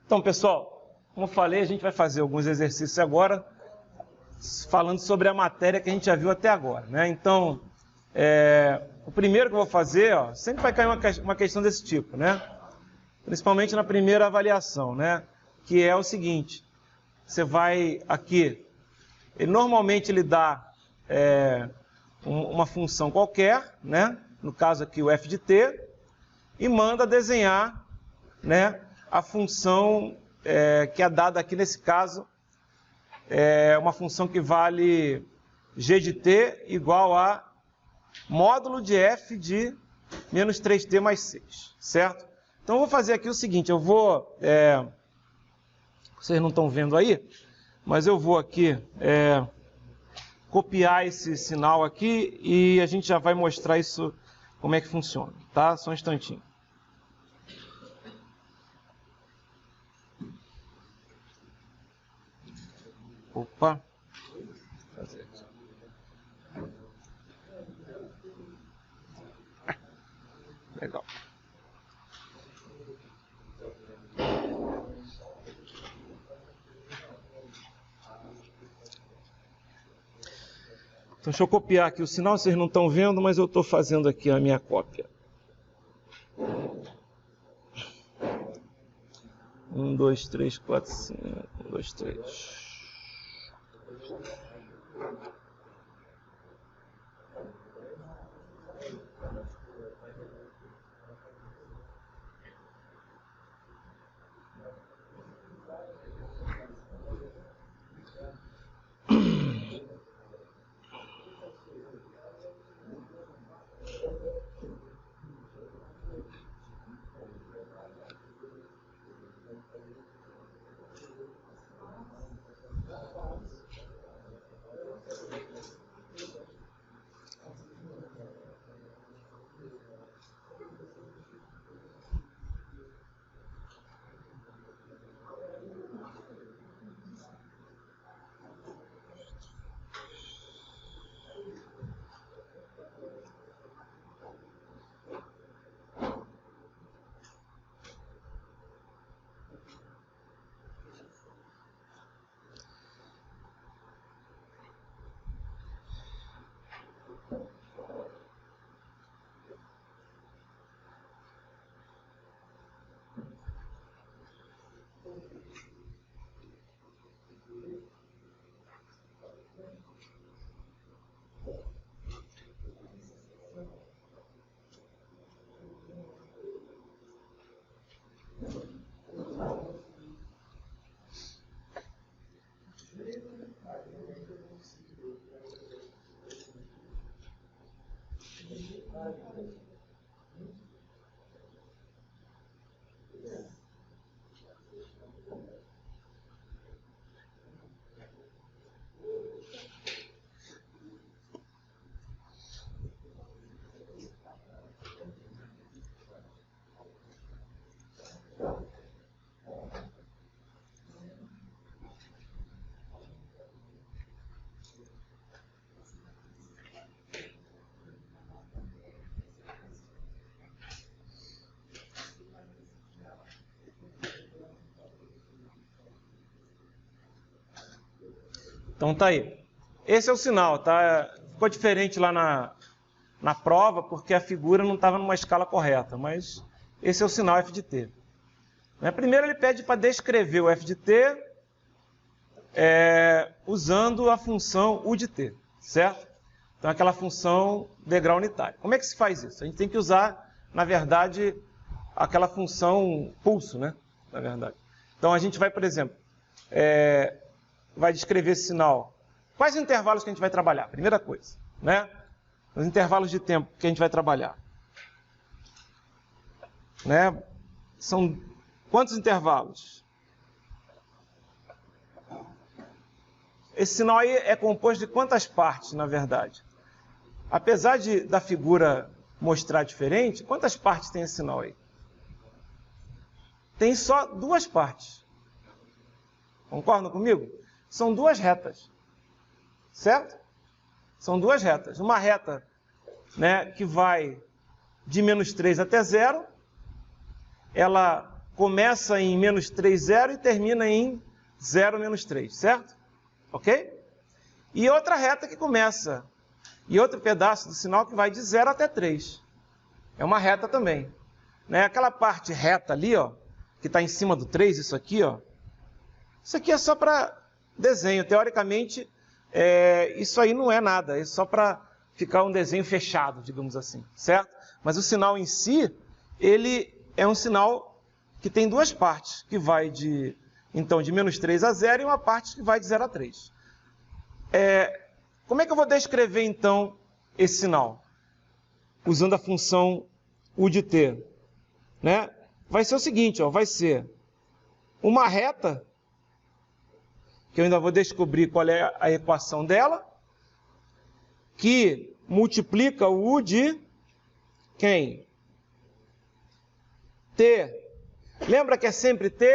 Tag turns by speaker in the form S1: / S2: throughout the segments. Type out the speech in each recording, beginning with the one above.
S1: Então, pessoal, como eu falei, a gente vai fazer alguns exercícios agora, falando sobre a matéria que a gente já viu até agora, né? Então, o primeiro que eu vou fazer, ó, sempre vai cair uma questão desse tipo, né? Principalmente na primeira avaliação, né? Que é o seguinte, você vai aqui, normalmente ele dá uma função qualquer, né? No caso aqui o f de t, e manda desenhar, né, a função que é dada aqui nesse caso, uma função que vale g de t igual a módulo de f de menos 3t mais 6, certo? Então eu vou fazer aqui o seguinte, eu vou, vocês não estão vendo aí, mas eu vou aqui copiar esse sinal aqui e a gente já vai mostrar isso, como é que funciona, tá? Só um instantinho. Opa. Fazer aqui. Legal. Então, deixa eu copiar aqui o sinal, vocês não estão vendo, mas eu estou fazendo aqui a minha cópia. 1, 2, 3, 4, 5, 1, 2, 3. Então tá aí. Esse é o sinal, tá? Ficou diferente lá na prova, porque a figura não estava numa escala correta, mas esse é o sinal f de t. Primeiro ele pede para descrever o f de t usando a função u de t, certo? Então aquela função degrau unitário. Como é que se faz isso? A gente tem que usar, na verdade, aquela função pulso, né? Na verdade. Então a gente vai, por exemplo, vai descrever esse sinal. Quais intervalos que a gente vai trabalhar? Primeira coisa, né? Os intervalos de tempo que a gente vai trabalhar. Né? São quantos intervalos? Esse sinal aí é composto de quantas partes, na verdade? Apesar da figura mostrar diferente, quantas partes tem esse sinal aí? Tem só duas partes. Concordam comigo? São duas retas, certo? São duas retas. Uma reta, né, que vai de menos 3 até 0, ela começa em menos 3, 0 e termina em 0, menos 3, certo? Ok? E outra reta que começa, e outro pedaço do sinal que vai de 0 até 3. É uma reta também. Né? Aquela parte reta ali, ó, que está em cima do 3, isso aqui é só para desenho. Teoricamente, isso aí não é nada, é só para ficar um desenho fechado, digamos assim, certo? Mas o sinal em si, ele é um sinal que tem duas partes, que vai de menos 3 a 0 e uma parte que vai de 0 a 3. Como é que eu vou descrever, então, esse sinal? Usando a função u de t. Né? Vai ser o seguinte, ó, vai ser uma reta, que eu ainda vou descobrir qual é a equação dela, que multiplica o u de quem? T. Lembra que é sempre t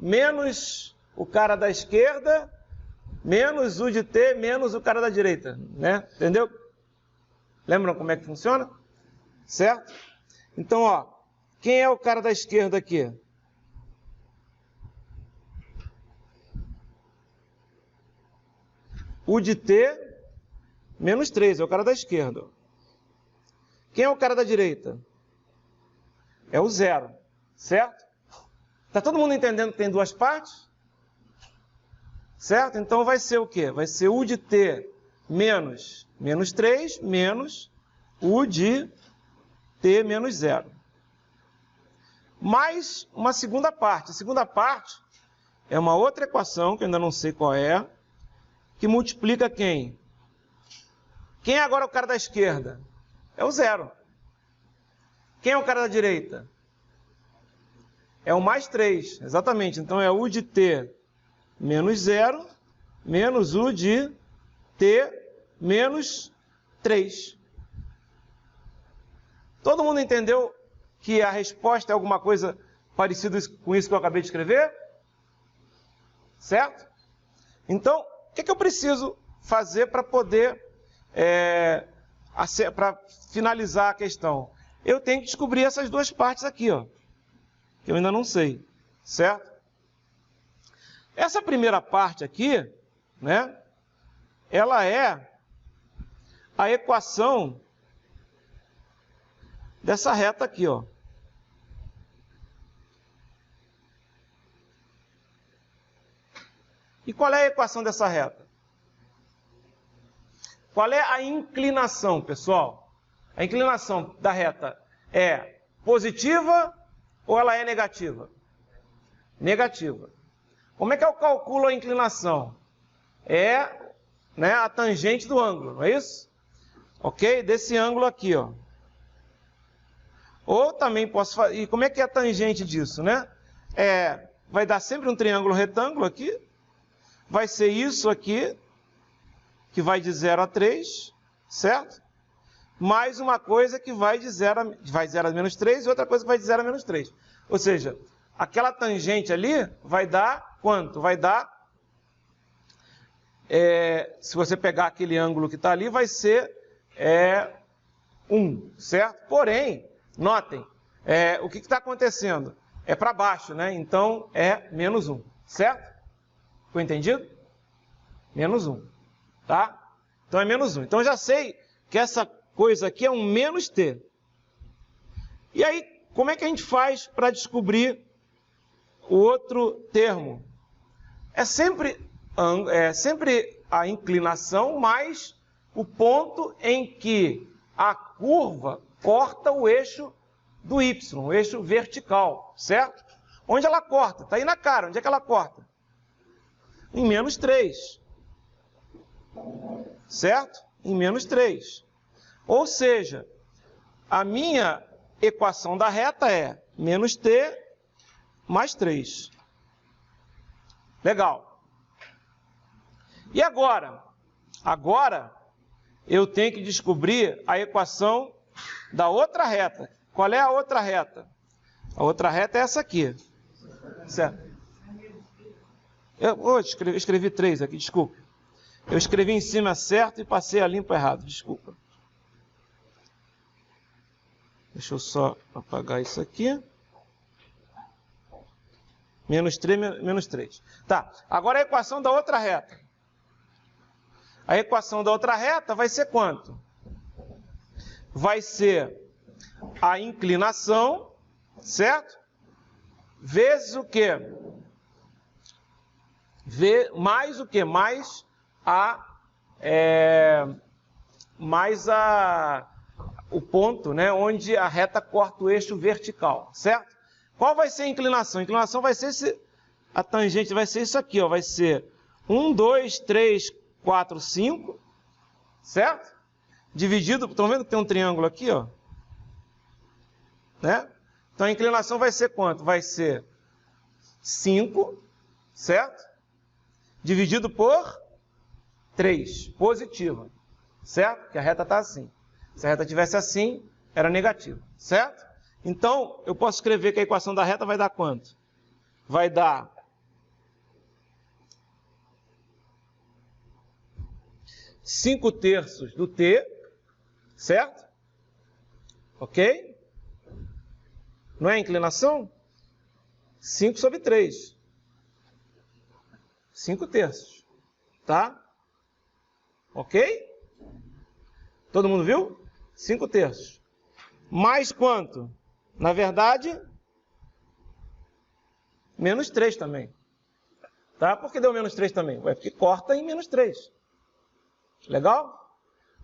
S1: menos o cara da esquerda, menos u de t, menos o cara da direita, né? Entendeu? Lembram como é que funciona? Certo? Então, ó, quem é o cara da esquerda aqui? U de t menos 3, é o cara da esquerda. Quem é o cara da direita? É o 0, certo? Está todo mundo entendendo que tem duas partes? Certo? Então vai ser o quê? Vai ser u de t menos 3 menos u de t menos 0. Mais uma segunda parte. A segunda parte é uma outra equação, que eu ainda não sei qual é, que multiplica quem? Quem é agora o cara da esquerda? É o 0. Quem é o cara da direita? É o mais 3, exatamente. Então é u de t menos 0 menos u de t menos 3. Todo mundo entendeu que a resposta é alguma coisa parecida com isso que eu acabei de escrever? Certo? Então, o que eu preciso fazer para poder, para finalizar a questão? Eu tenho que descobrir essas duas partes aqui, ó, que eu ainda não sei, certo? Essa primeira parte aqui, né, ela é a equação dessa reta aqui, ó. E qual é a equação dessa reta? Qual é a inclinação, pessoal? A inclinação da reta é positiva ou ela é negativa? Negativa. Como é que eu calculo a inclinação? É, né, a tangente do ângulo, não é isso? Ok? Desse ângulo aqui, ó. Ou também posso fazer... E como é que é a tangente disso, né? Vai dar sempre um triângulo retângulo aqui. Vai ser isso aqui, que vai de 0 a 3, certo? Mais uma coisa que vai de 0 a menos 3 e outra coisa que vai de 0 a menos 3. Ou seja, aquela tangente ali vai dar quanto? Vai dar, se você pegar aquele ângulo que está ali, vai ser 1, certo? Porém, notem, o que está acontecendo? É para baixo, né? Então é menos 1, certo? Ficou entendido? Menos 1, tá? Então é menos 1. Então eu já sei que essa coisa aqui é um menos t. E aí, como é que a gente faz para descobrir o outro termo? É sempre a inclinação mais o ponto em que a curva corta o eixo do y, o eixo vertical, certo? Onde ela corta? Está aí na cara. Onde é que ela corta? Em menos 3. Certo? Em menos 3. Ou seja, a minha equação da reta é menos t mais 3. Legal. E agora? Agora eu tenho que descobrir a equação da outra reta. Qual é a outra reta? A outra reta é essa aqui. Certo? Eu escrevi 3 aqui, desculpa. Eu escrevi em cima certo e passei a limpo errado, desculpa. Deixa eu só apagar isso aqui. Menos 3, menos 3. Tá, agora a equação da outra reta. A equação da outra reta vai ser quanto? Vai ser a inclinação, certo? Vezes o quê? Mais o quê? Mais o ponto, né, onde a reta corta o eixo vertical, certo? Qual vai ser a inclinação? A inclinação vai ser a tangente vai ser isso aqui, ó, vai ser 1, 2, 3, 4, 5, certo? Dividido, estão vendo que tem um triângulo aqui, ó? Né? Então a inclinação vai ser quanto? Vai ser 5, certo? Dividido por 3, positiva, certo? Porque a reta está assim. Se a reta tivesse assim, era negativa, certo? Então, eu posso escrever que a equação da reta vai dar quanto? Vai dar 5/3 do t, certo? Ok? Não é a inclinação? 5 sobre 3. 5/3. Tá? Ok? Todo mundo viu? 5/3. Mais quanto? Na verdade, menos 3 também. Tá? Por que deu menos 3 também? Ué, porque corta em menos 3. Legal?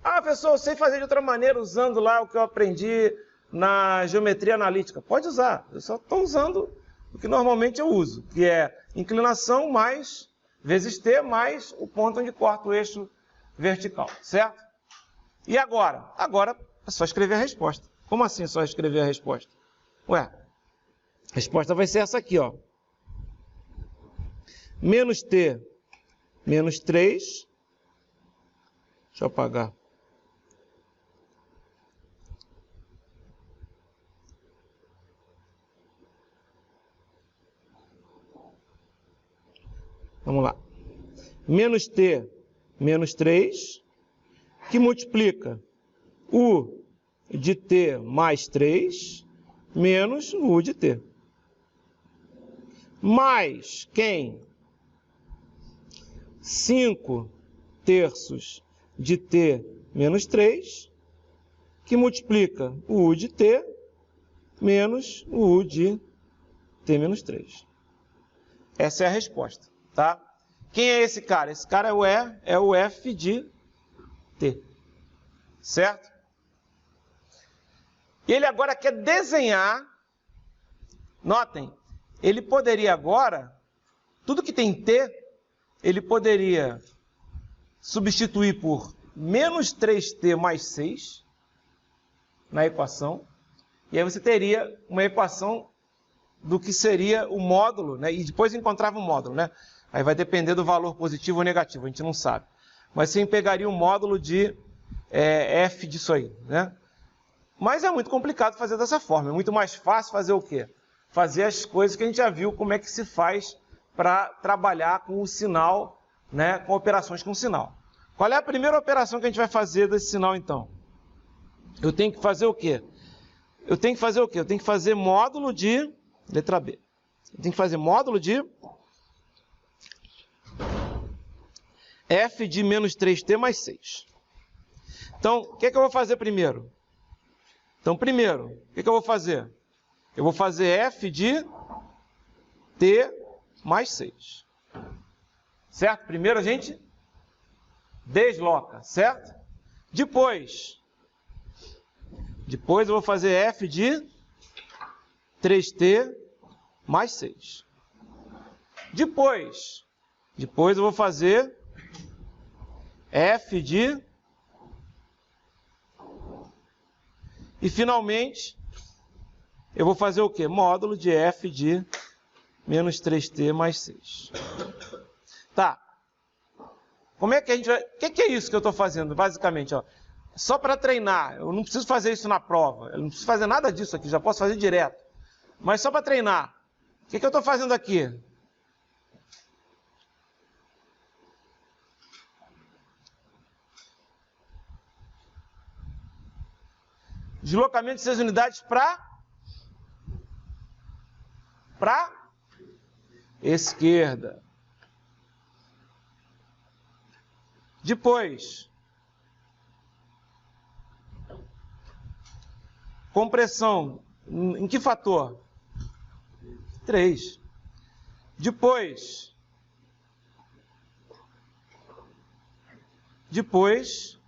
S1: Ah, professor, eu sei fazer de outra maneira, usando lá o que eu aprendi na geometria analítica. Pode usar. Eu só estou usando o que normalmente eu uso, que é inclinação mais vezes t mais o ponto onde corta o eixo vertical, certo? E agora? Agora é só escrever a resposta. Como assim só escrever a resposta? Ué, a resposta vai ser essa aqui, ó. Menos t menos 3. Deixa eu apagar. Vamos lá. Menos t menos 3, que multiplica u de t mais 3, menos u de t. Mais quem? 5/3 de t menos 3, que multiplica o u de t menos o u de t menos 3. Essa é a resposta, tá? Quem é esse cara? Esse cara é o f de t, certo? E ele agora quer desenhar, notem, ele poderia agora, tudo que tem t, ele poderia substituir por menos 3t mais 6 na equação, e aí você teria uma equação do que seria o módulo, né? E depois encontrava o módulo, né? Aí vai depender do valor positivo ou negativo, a gente não sabe. Mas você pegaria o módulo de f disso aí, né? Mas é muito complicado fazer dessa forma, é muito mais fácil fazer o quê? Fazer as coisas que a gente já viu como é que se faz para trabalhar com o sinal, né, com operações com sinal. Qual é a primeira operação que a gente vai fazer desse sinal, então? Eu tenho que fazer o quê? Eu tenho que fazer módulo de... Letra B. Eu tenho que fazer módulo de... f de menos 3t mais 6. Então, o que é que eu vou fazer primeiro? Então, primeiro, o que é que eu vou fazer? Eu vou fazer f de t mais 6. Certo? Primeiro a gente desloca, certo? Depois eu vou fazer f de 3t mais 6. Depois eu vou fazer f de... E, finalmente, eu vou fazer o quê? Módulo de f de menos 3t mais 6. Tá. Como é que a gente vai... O que é isso que eu estou fazendo, basicamente? Ó? Só para treinar. Eu não preciso fazer isso na prova. Eu não preciso fazer nada disso aqui. Já posso fazer direto. Mas só para treinar. O que eu estou fazendo aqui? Deslocamento de 6 unidades para esquerda. Depois, compressão, em que fator? 3. Depois,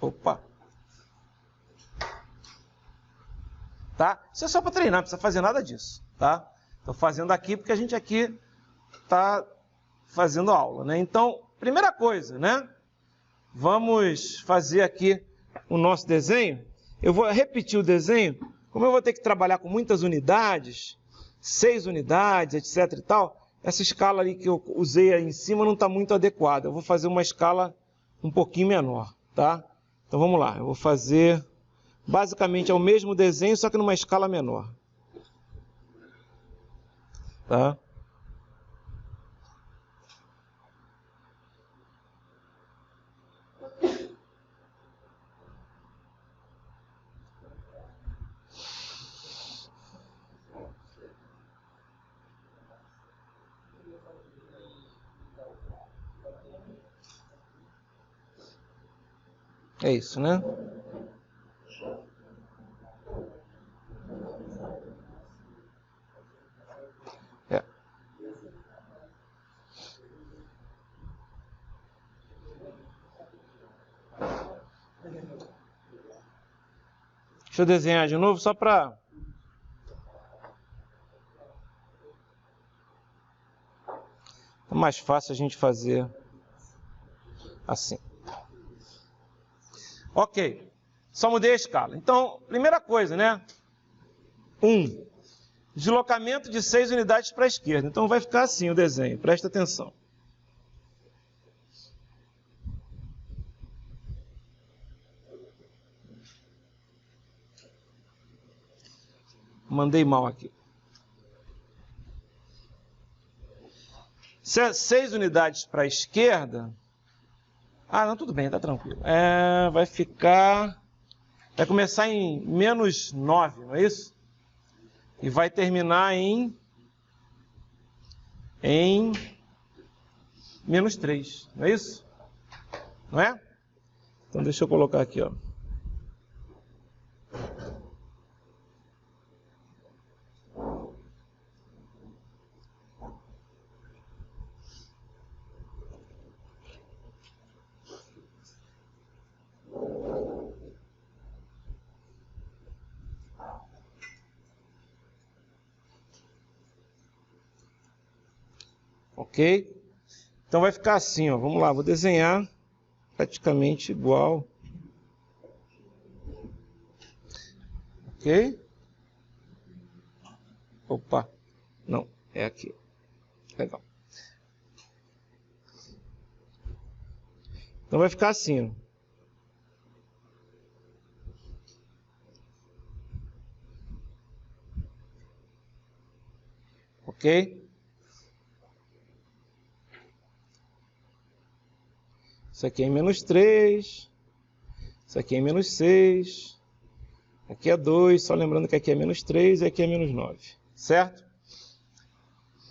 S1: opa, tá? Isso é só para treinar, não precisa fazer nada disso, tá? Estou fazendo aqui porque a gente aqui está fazendo aula, né? Então, primeira coisa, né? Vamos fazer aqui o nosso desenho. Eu vou repetir o desenho. Como eu vou ter que trabalhar com muitas unidades, 6 unidades, etc e tal, essa escala ali que eu usei aí em cima não está muito adequada. Eu vou fazer uma escala um pouquinho menor, tá? Então vamos lá, eu vou fazer basicamente é o mesmo desenho, só que numa escala menor. Tá? É isso, né? É. Deixa eu desenhar de novo, só para... É mais fácil a gente fazer assim. Ok, só mudei a escala. Então, primeira coisa, né? 1. Deslocamento de 6 unidades para a esquerda. Então vai ficar assim o desenho, presta atenção. Mandei mal aqui. Se é 6 unidades para a esquerda... Ah, não, tudo bem, tá tranquilo. Vai ficar... Vai começar em menos 9, não é isso? E vai terminar em menos 3, não é isso? Não é? Então deixa eu colocar aqui, ó. Ok? Então vai ficar assim, ó. Vamos lá, vou desenhar praticamente igual. Ok? Opa, não, é aqui. Legal. Então vai ficar assim, ó. Ok? Isso aqui é em menos 3. Isso aqui é em menos 6. Aqui é 2. Só lembrando que aqui é menos 3 e aqui é menos 9. Certo?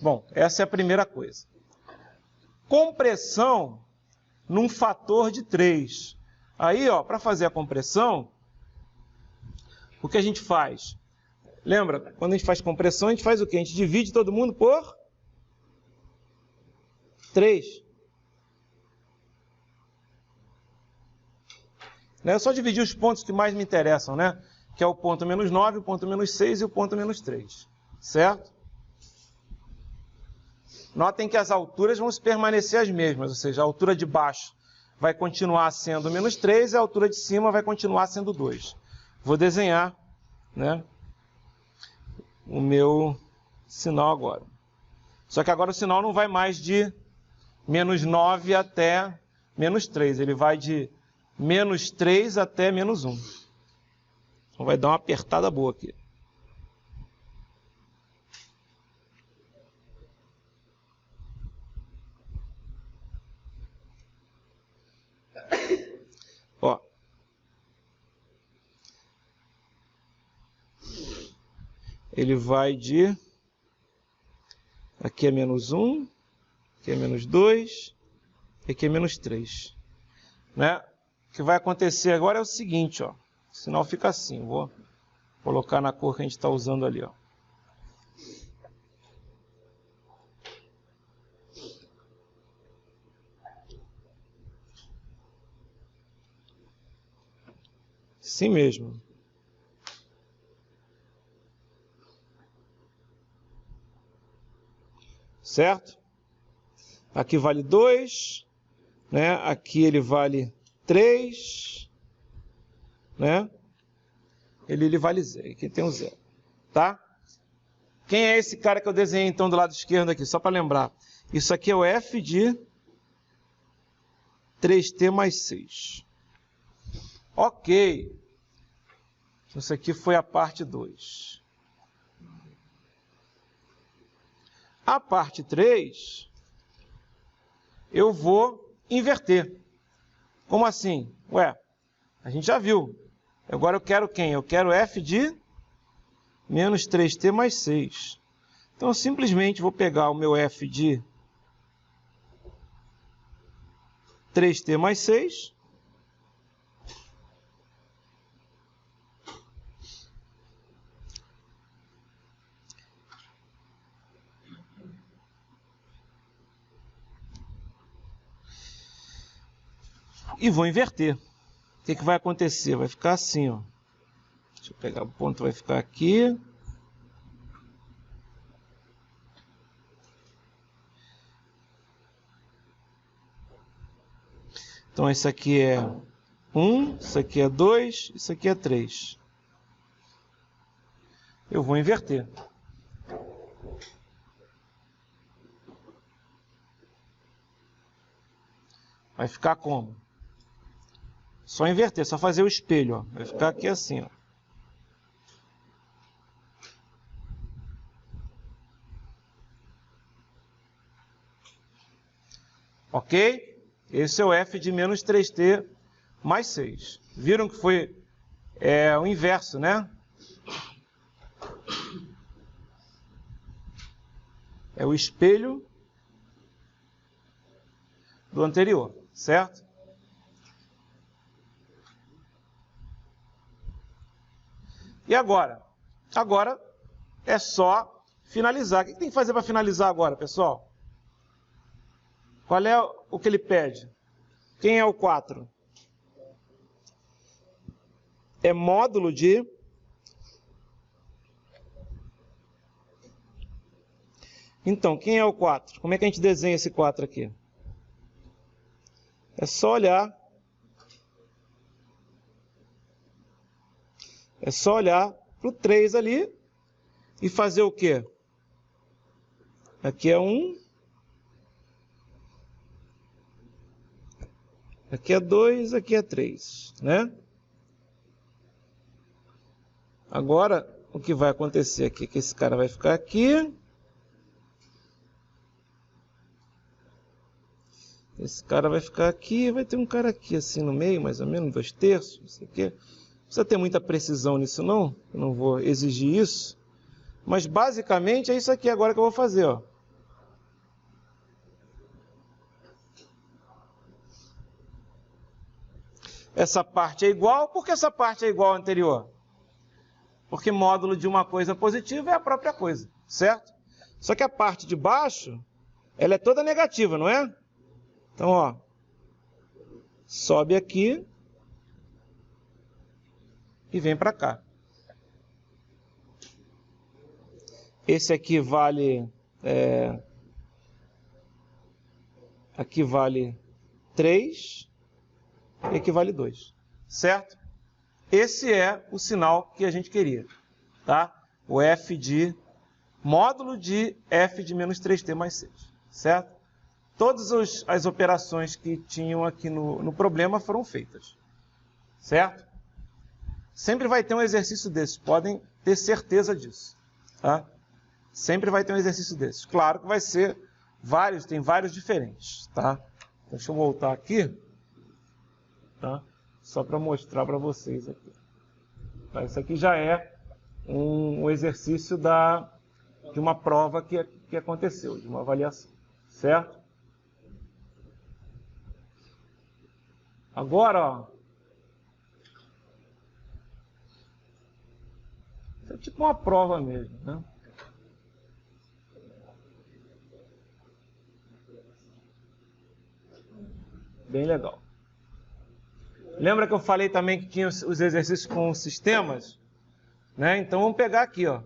S1: Bom, essa é a primeira coisa. Compressão num fator de 3. Aí, ó, para fazer a compressão, o que a gente faz? Lembra, quando a gente faz compressão, a gente faz o quê? A gente divide todo mundo por 3. É só dividir os pontos que mais me interessam, né? Que é o ponto menos 9, o ponto menos 6 e o ponto menos 3. Certo? Notem que as alturas vão permanecer as mesmas, ou seja, a altura de baixo vai continuar sendo menos 3 e a altura de cima vai continuar sendo 2. Vou desenhar, né, o meu sinal agora. Só que agora o sinal não vai mais de menos 9 até menos 3, ele vai de menos 3 até menos 1. Então vai dar uma apertada boa aqui. Ó. ele vai de... Aqui é menos 1, aqui é menos 2, aqui é menos 3. Né? O que vai acontecer agora é o seguinte, ó. O sinal fica assim. Vou colocar na cor que a gente está usando ali, ó. Assim mesmo. Certo? Aqui vale 2, né? Aqui ele vale 3, né? Ele vale 0. Aqui tem um 0, tá? Quem é esse cara que eu desenhei então do lado esquerdo aqui? Só para lembrar. Isso aqui é o f de 3t mais 6. Ok. Isso aqui foi a parte 2. A parte 3, eu vou inverter. Como assim? Ué, a gente já viu. Agora eu quero quem? Eu quero f de menos 3t mais 6. Então, eu simplesmente vou pegar o meu f de 3t mais 6... e vou inverter. O que vai acontecer? Vai ficar assim, ó. Deixa eu pegar o ponto, vai ficar aqui. Então, esse aqui é 1, isso aqui é 2, isso aqui é 3. Eu vou inverter. Vai ficar como? Só inverter, só fazer o espelho, ó. Vai ficar aqui assim, ó. Ok? Esse é o f de menos 3t mais 6. Viram que foi o inverso, né? É o espelho do anterior, certo? E agora? Agora é só finalizar. O que tem que fazer para finalizar agora, pessoal? Qual é o que ele pede? Quem é o 4? É módulo de... Então, quem é o 4? Como é que a gente desenha esse 4 aqui? É só olhar. É só olhar para o 3 ali e fazer o quê? Aqui é 1. Aqui é 2, aqui é 3, né? Agora, o que vai acontecer aqui? Que esse cara vai ficar aqui. Esse cara vai ficar aqui, vai ter um cara aqui assim no meio, mais ou menos, 2/3, não sei o quê. Não precisa ter muita precisão nisso não, eu não vou exigir isso. Mas basicamente é isso aqui agora que eu vou fazer, ó. Essa parte é igual, por que essa parte é igual à anterior? Porque módulo de uma coisa positiva é a própria coisa, certo? Só que a parte de baixo, ela é toda negativa, não é? Então, ó, sobe aqui e vem para cá. Esse aqui vale... aqui vale 3 e aqui vale 2, certo? Esse é o sinal que a gente queria, tá? O f de módulo de f de menos 3t mais 6, certo? Todas as operações que tinham aqui no problema foram feitas, certo? Sempre vai ter um exercício desses, podem ter certeza disso, tá? Sempre vai ter um exercício desses. Claro que vai ser vários, tem vários diferentes, tá? Deixa eu voltar aqui, tá? Só para mostrar para vocês aqui. Tá? Isso aqui já é um exercício de uma prova que aconteceu, de uma avaliação, certo? Agora, ó, isso é tipo uma prova mesmo, né? Bem legal. Lembra que eu falei também que tinha os exercícios com sistemas? Né? Então vamos pegar aqui, ó.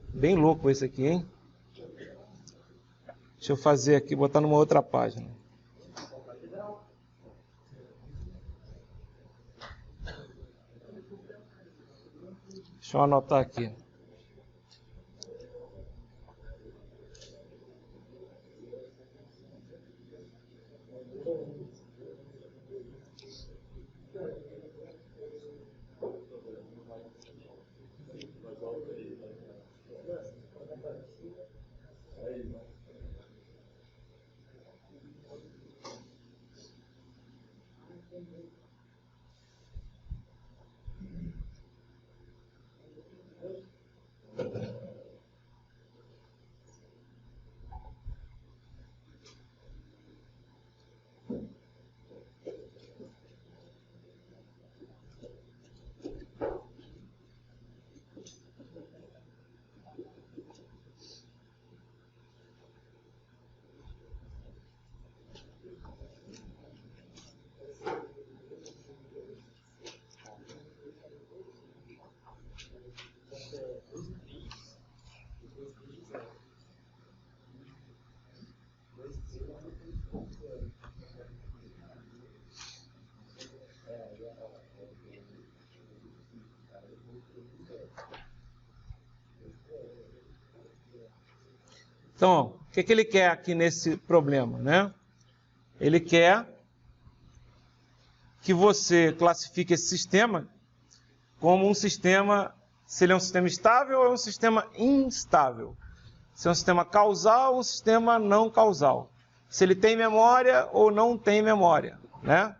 S1: Bem louco esse aqui, hein? Deixa eu fazer aqui, botar numa outra página. Deixa eu anotar aqui. Então, o que ele quer aqui nesse problema, né? Ele quer que você classifique esse sistema como um sistema, se ele é um sistema estável ou é um sistema instável. Se é um sistema causal ou um sistema não causal. Se ele tem memória ou não tem memória, né?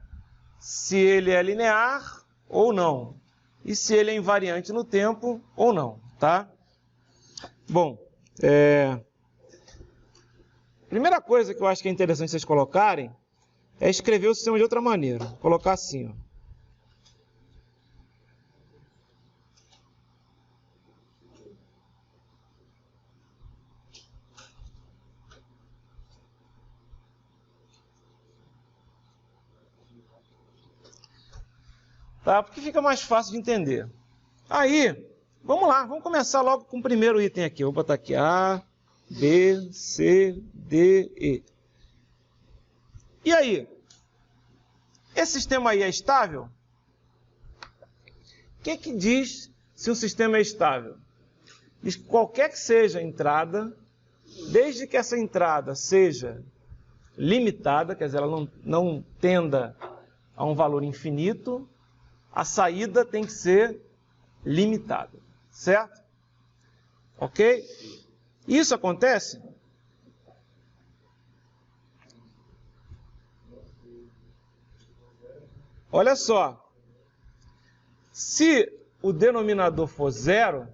S1: Se ele é linear ou não. E se ele é invariante no tempo ou não, tá? Bom, primeira coisa que eu acho que é interessante vocês colocarem é escrever o sistema de outra maneira. Vou colocar assim, ó. Tá? Porque fica mais fácil de entender. Aí, vamos lá, vamos começar logo com o primeiro item aqui. Eu vou botar aqui A, B, C, D, E. E aí? Esse sistema aí é estável? O que diz se um sistema é estável? Diz que qualquer que seja a entrada, desde que essa entrada seja limitada, quer dizer, ela não tenda a um valor infinito, a saída tem que ser limitada, certo? Ok? Isso acontece? Olha só, se o denominador for zero,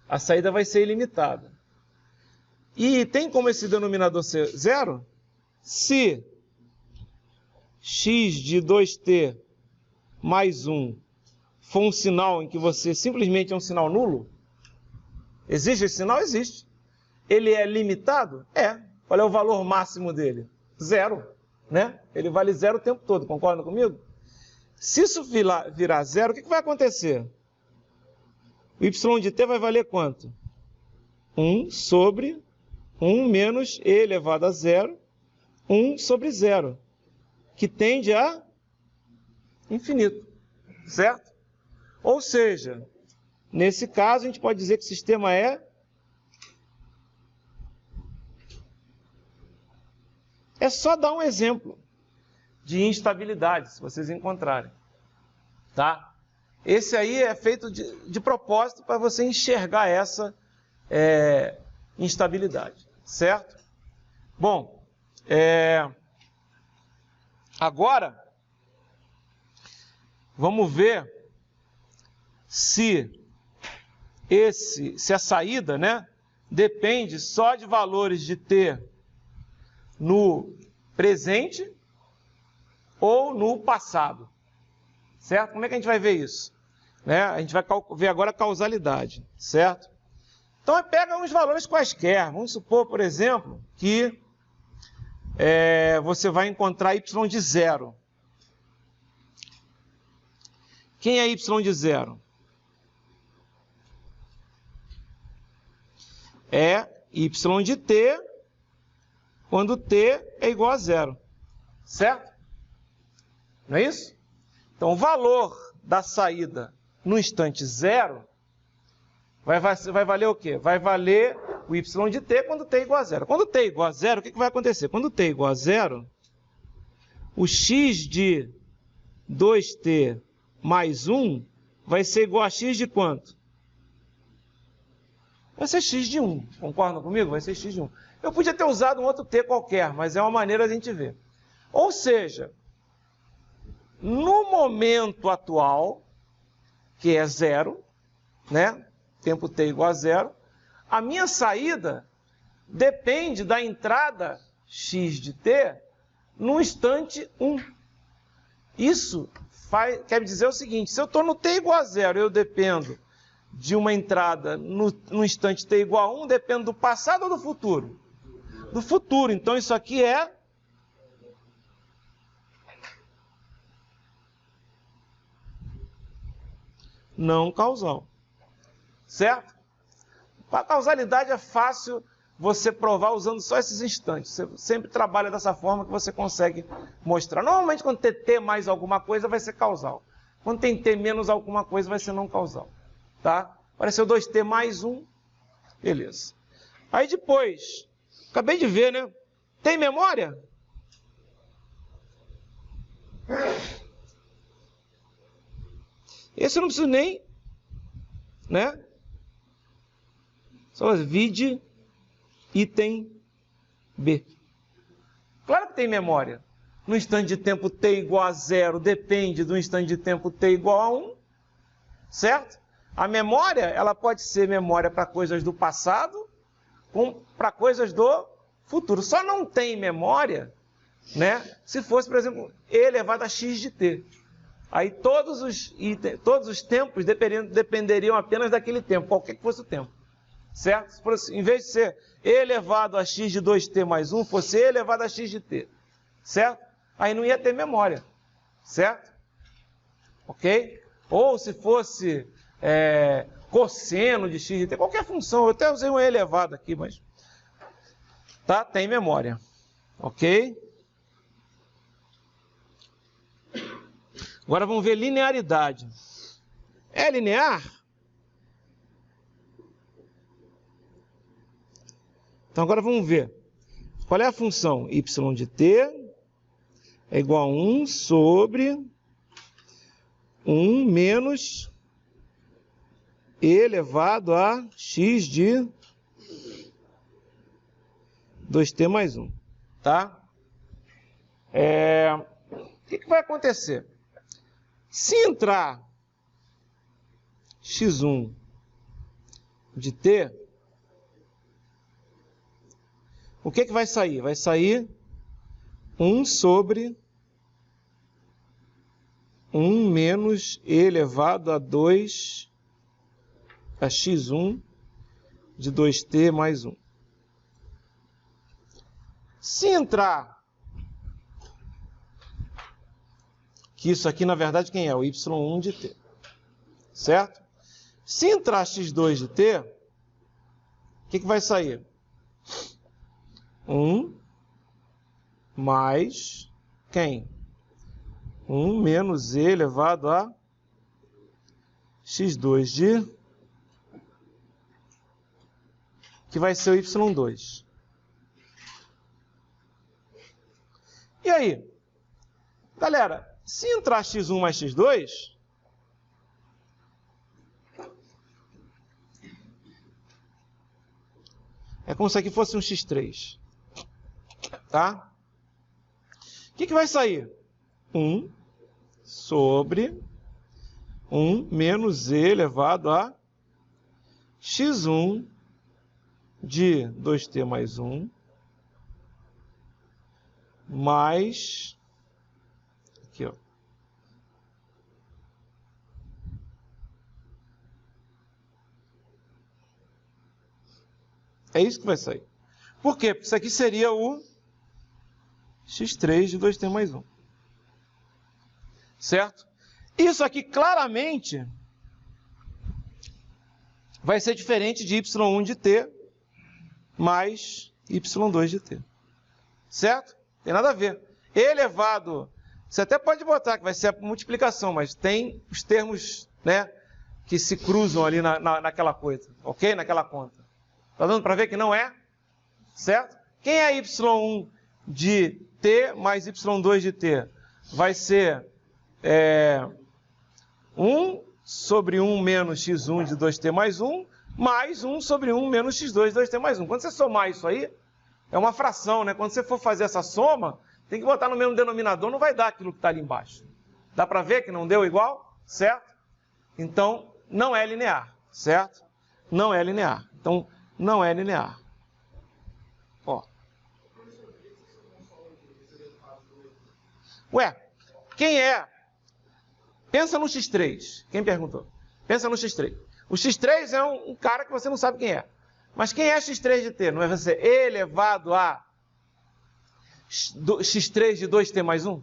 S1: a saída vai ser ilimitada. E tem como esse denominador ser zero? Se x de 2t mais 1 for um sinal em que você simplesmente é um sinal nulo, existe esse sinal? Existe. Ele é limitado? É. Qual é o valor máximo dele? Zero, né? Ele vale zero o tempo todo, concorda comigo? Se isso virar zero, o que vai acontecer? O y de t vai valer quanto? 1 sobre 1 menos e elevado a zero, 1 sobre zero, que tende a infinito, certo? Ou seja, nesse caso, a gente pode dizer que o sistema é só dar um exemplo de instabilidade, se vocês encontrarem, tá? Esse aí é feito de propósito para você enxergar essa instabilidade, certo? Bom, agora vamos ver se se a saída, né, depende só de valores de t no presente ou no passado. Certo? Como é que a gente vai ver isso? Né? A gente vai ver agora a causalidade, certo? Então, pega uns valores quaisquer. Vamos supor, por exemplo, que você vai encontrar y de 0. Quem é y de 0? É y de t quando t é igual a 0. Certo? Não é isso? Então, o valor da saída no instante 0 vai valer o quê? Vai valer o y de t quando t é igual a 0. Quando t é igual a 0, o que vai acontecer? Quando t é igual a 0, o x de 2t mais 1 vai ser igual a x de quanto? Vai ser x de 1. Concordam comigo? Vai ser x de 1. Eu podia ter usado um outro t qualquer, mas é uma maneira de a gente ver. Ou seja, no momento atual, que é 0, né? Tempo t igual a 0, a minha saída depende da entrada x de t no instante 1. Isso quer dizer o seguinte: se eu estou no t igual a 0, eu dependo de uma entrada no instante t igual a 1, depende do passado ou do futuro? Do futuro. Então, isso aqui é não causal. Certo? A causalidade é fácil você provar usando só esses instantes. Você sempre trabalha dessa forma que você consegue mostrar. Normalmente, quando tem t mais alguma coisa, vai ser causal. Quando tem t menos alguma coisa, vai ser não causal. Tá? Apareceu 2t mais 1. Beleza. Aí depois, acabei de ver, né? Tem memória? Esse eu não preciso nem, né? Só vide item B. Claro que tem memória. No instante de tempo t igual a 0, depende do instante de tempo t igual a 1. Certo? A memória, ela pode ser memória para coisas do passado, para coisas do futuro. Só não tem memória, né, se fosse, por exemplo, e elevado a x de t. Aí todos os tempos dependeriam apenas daquele tempo, qualquer que fosse o tempo. Certo? Se fosse, em vez de ser e elevado a x de 2t mais 1, fosse e elevado a x de t. Certo? Aí não ia ter memória. Certo? Ok? Ou se fosse cosseno de x de t, qualquer função. Eu até usei um e elevado aqui, mas tá? Tem memória. Ok? Agora vamos ver linearidade. É linear? Então agora vamos ver. Qual é a função? Y de t é igual a 1 sobre 1 menos e elevado a x de 2t mais 1. Tá? O que vai acontecer? Se entrar x1 de t, o que vai sair? Vai sair 1 sobre 1 menos e elevado a 2 a x1 de 2t mais 1. Se entrar, que isso aqui, na verdade, quem é? O y1 de t. Certo? Se entrar x2 de t, o que vai sair? 1 mais quem? 1 menos e elevado a x2 de... que vai ser o y2. E aí? Galera, se entrar x1 mais x2, é como se aqui fosse um x3. Tá? O que vai sair? 1 sobre 1 menos e elevado a x1 de 2t mais 1 mais, aqui ó, é isso que vai sair. Por quê? Porque isso aqui seria o x3 de 2t mais 1. Certo? Isso aqui claramente vai ser diferente de y1 de t mais y2 de t. Certo? Tem nada a ver. E elevado, você até pode botar que vai ser a multiplicação, mas tem os termos, né, que se cruzam ali naquela coisa, ok? Naquela conta. Tá dando para ver que não é? Certo? Quem é y1 de t mais y2 de t? Vai ser 1 sobre 1 menos x1 de 2t mais 1, mais 1 sobre 1 menos x2 de 2t mais 1. Quando você somar isso aí, é uma fração, né? Quando você for fazer essa soma, tem que botar no mesmo denominador, não vai dar aquilo que está ali embaixo. Dá para ver que não deu igual? Certo? Então, não é linear, certo? Não é linear. Então, não é linear. Ó. Ué, quem é? Pensa no x3. Quem perguntou? Pensa no x3. O x3 é um cara que você não sabe quem é. Mas quem é x3 de t? Não vai ser elevado a x3 de 2t mais 1?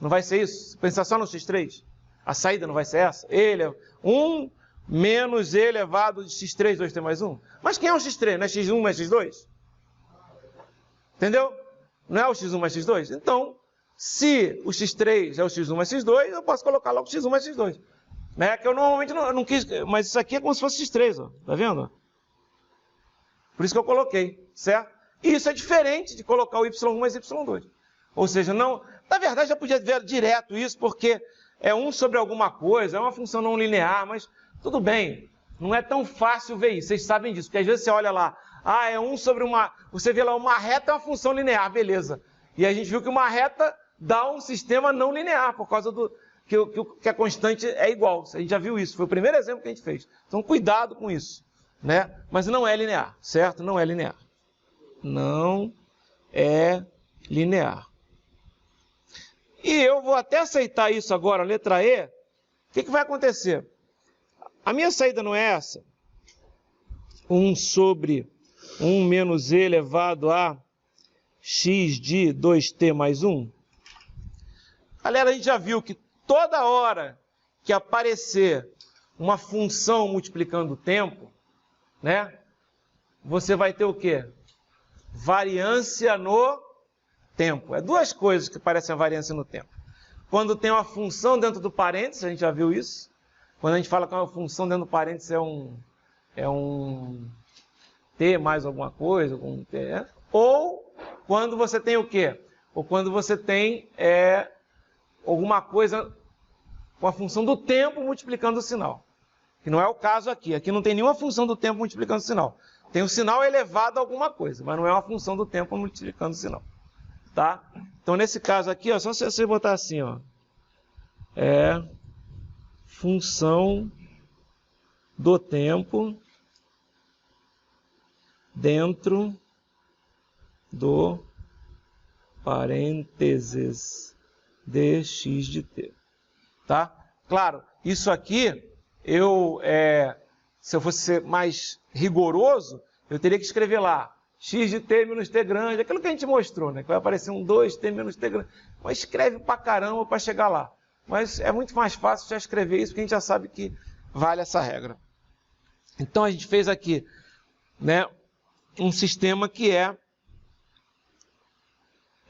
S1: Não vai ser isso? Pensar só no x3? A saída não vai ser essa? 1 menos e elevado de x3 de 2t mais 1? Mas quem é o x3? Não é x1 mais x2? Entendeu? Não é o x1 mais x2? Então, se o x3 é o x1 mais x2, eu posso colocar logo x1 mais x2. Né? Que eu normalmente não quis, mas isso aqui é como se fosse x3, ó. Tá vendo? Por isso que eu coloquei, certo? E isso é diferente de colocar o y1 mais y2. Ou seja, não, na verdade já podia ver direto isso, porque é 1 sobre alguma coisa, é uma função não linear, mas tudo bem, não é tão fácil ver isso, vocês sabem disso, porque às vezes você olha lá, é 1 sobre uma, você vê lá, uma reta é uma função linear, beleza. E a gente viu que uma reta dá um sistema não linear, por causa do que a constante é igual. A gente já viu isso, foi o primeiro exemplo que a gente fez. Então, cuidado com isso, né? Mas não é linear, certo? Não é linear. Não é linear. E eu vou até aceitar isso agora, letra E. O que vai acontecer? A minha saída não é essa. 1 sobre 1 menos e elevado a x de 2t mais 1. Galera, a gente já viu que toda hora que aparecer uma função multiplicando o tempo, né, você vai ter o quê? Variância no tempo. É duas coisas que parecem a variância no tempo. Quando tem uma função dentro do parênteses, a gente já viu isso. Quando a gente fala que uma função dentro do parênteses é um t mais alguma coisa, um t, né? Ou quando você tem o quê? Ou quando você tem alguma coisa com a função do tempo multiplicando o sinal. Que não é o caso aqui. Aqui não tem nenhuma função do tempo multiplicando o sinal. Tem o sinal elevado a alguma coisa, mas não é uma função do tempo multiplicando o sinal. Tá? Então, nesse caso aqui, ó, só se você botar assim, ó, é função do tempo dentro do parênteses de x de t. Tá? Claro, isso aqui, se eu fosse ser mais rigoroso, eu teria que escrever lá, x de t menos t grande, aquilo que a gente mostrou, né? Que vai aparecer um 2t menos t grande. Mas escreve pra caramba para chegar lá. Mas é muito mais fácil já escrever isso, porque a gente já sabe que vale essa regra. Então a gente fez aqui, né, um sistema que a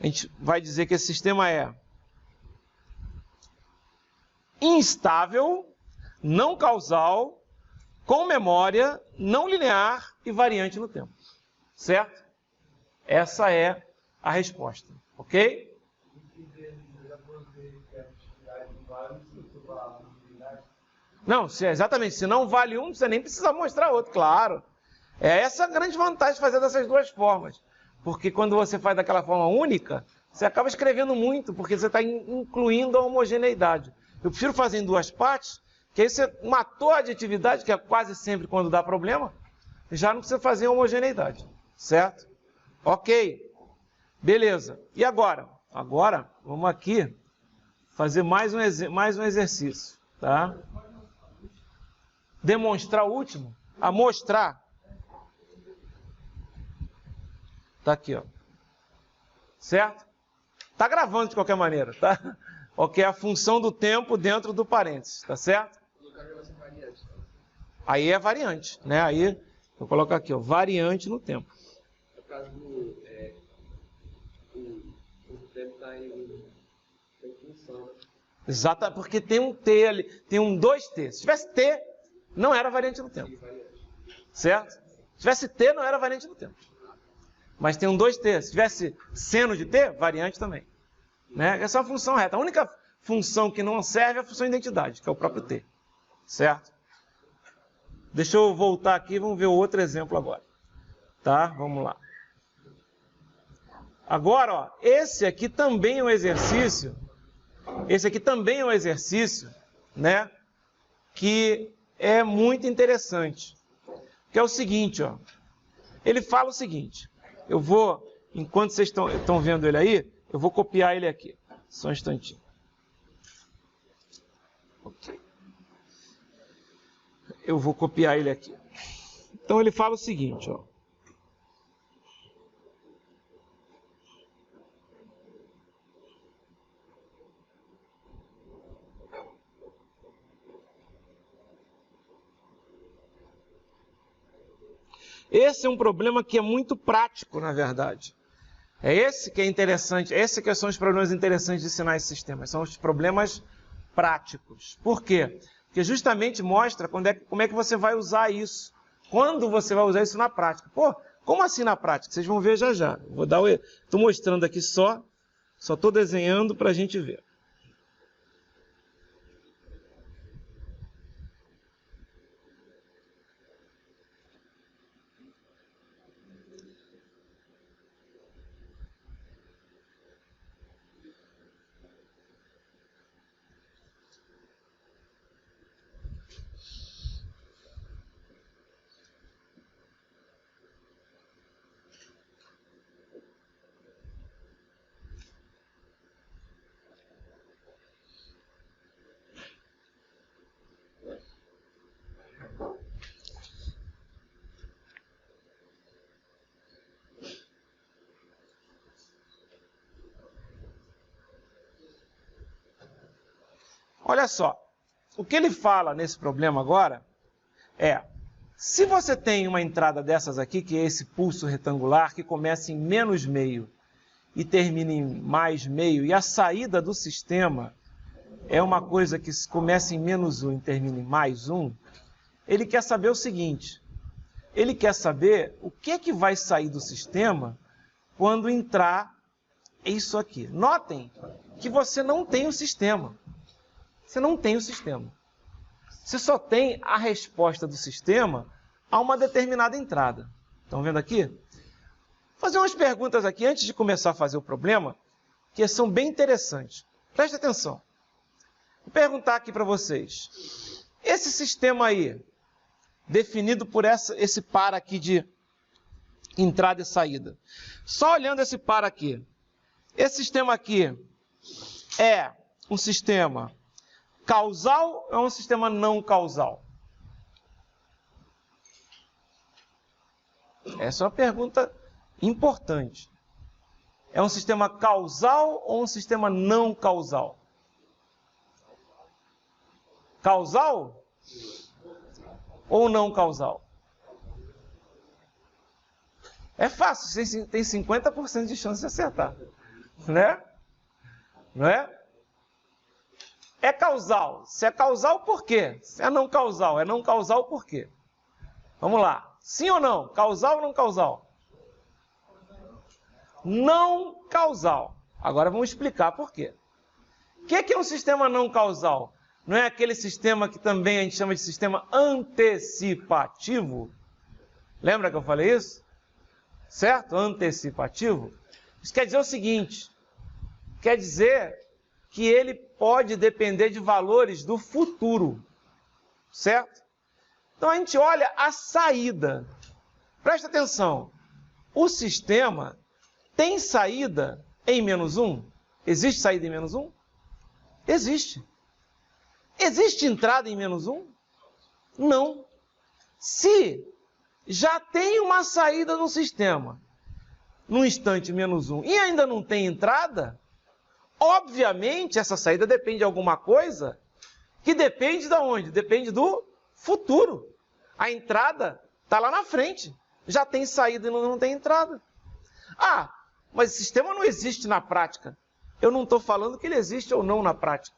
S1: gente vai dizer que esse sistema é instável, não causal, com memória, não linear e variante no tempo. Certo? Essa é a resposta. Ok? Não, exatamente. Se não vale um, você nem precisa mostrar outro, claro. É essa a grande vantagem de fazer dessas duas formas. Porque quando você faz daquela forma única, você acaba escrevendo muito, porque você está incluindo a homogeneidade. Eu prefiro fazer em duas partes, Que aí você matou a aditividade, que é quase sempre quando dá problema, já não precisa fazer homogeneidade, certo? Ok, beleza. E agora? Agora, vamos aqui fazer mais um exercício, tá? Demonstrar o último, amostrar. Tá aqui, ó. Certo? Tá gravando de qualquer maneira, tá? Ok, a função do tempo dentro do parênteses, tá certo? Aí é variante, né? Aí eu coloco aqui, ó, variante no tempo.
S2: No caso do o tempo está em função.
S1: Exato, porque tem um T ali, tem um 2T. Se tivesse T, não era variante no tempo. Certo? Se tivesse T, não era variante no tempo. Mas tem um 2T. Se tivesse seno de T, variante também. Né? Essa é uma função reta. A única função que não serve é a função identidade, que é o próprio T. Certo? Deixa eu voltar aqui e vamos ver outro exemplo agora. Tá? Vamos lá. Agora, ó, esse aqui também é um exercício. Esse aqui também é um exercício, né? Que é muito interessante. Que é o seguinte, ó. Ele fala o seguinte. Eu vou, enquanto vocês estão vendo ele aí, eu vou copiar ele aqui. Só um instantinho. Ok. Eu vou copiar ele aqui. Então ele fala o seguinte, ó. Esse é um problema que é muito prático, na verdade. É esse que é interessante, esses que são os problemas interessantes de ensinar esse sistema. São os problemas práticos. Por quê? Porque justamente mostra como é que você vai usar isso. Quando você vai usar isso na prática. Pô, como assim na prática? Vocês vão ver já já. Estou mostrando aqui só estou desenhando para a gente ver. Olha só, o que ele fala nesse problema agora é, se você tem uma entrada dessas aqui, que é esse pulso retangular, que começa em menos meio e termina em mais meio, e a saída do sistema é uma coisa que começa em menos 1 e termina em mais 1, ele quer saber o seguinte, ele quer saber o que é que vai sair do sistema quando entrar isso aqui. Notem que você não tem o sistema. Você não tem o sistema. Você só tem a resposta do sistema a uma determinada entrada. Estão vendo aqui? Vou fazer umas perguntas aqui antes de começar a fazer o problema, que são bem interessantes. Preste atenção. Vou perguntar aqui para vocês. Esse sistema aí, definido por esse par aqui de entrada e saída. Só olhando esse par aqui. Esse sistema aqui é um sistema causal ou é um sistema não causal? Essa é uma pergunta importante. É um sistema causal ou um sistema não causal? Causal ou não causal? É fácil, você tem 50% de chance de acertar. Né? Não é? É causal. Se é causal, por quê? Se é não causal. É não causal, por quê? Vamos lá. Sim ou não? Causal ou não causal? Não causal. Agora vamos explicar por quê. O que é um sistema não causal? Não é aquele sistema que também a gente chama de sistema antecipativo? Lembra que eu falei isso? Certo? Antecipativo. Isso quer dizer o seguinte. Quer dizer que ele pode depender de valores do futuro. certo? Então a gente olha a saída. Presta atenção, o sistema tem saída em menos 1? Existe saída em menos 1? Existe. Existe entrada em menos 1? Não. Se já tem uma saída no sistema, no instante menos 1, e ainda não tem entrada, obviamente essa saída depende de alguma coisa que depende de onde? Depende do futuro. A entrada está lá na frente. Já tem saída e não tem entrada. Ah, mas o sistema não existe na prática. Eu não estou falando que ele existe ou não na prática.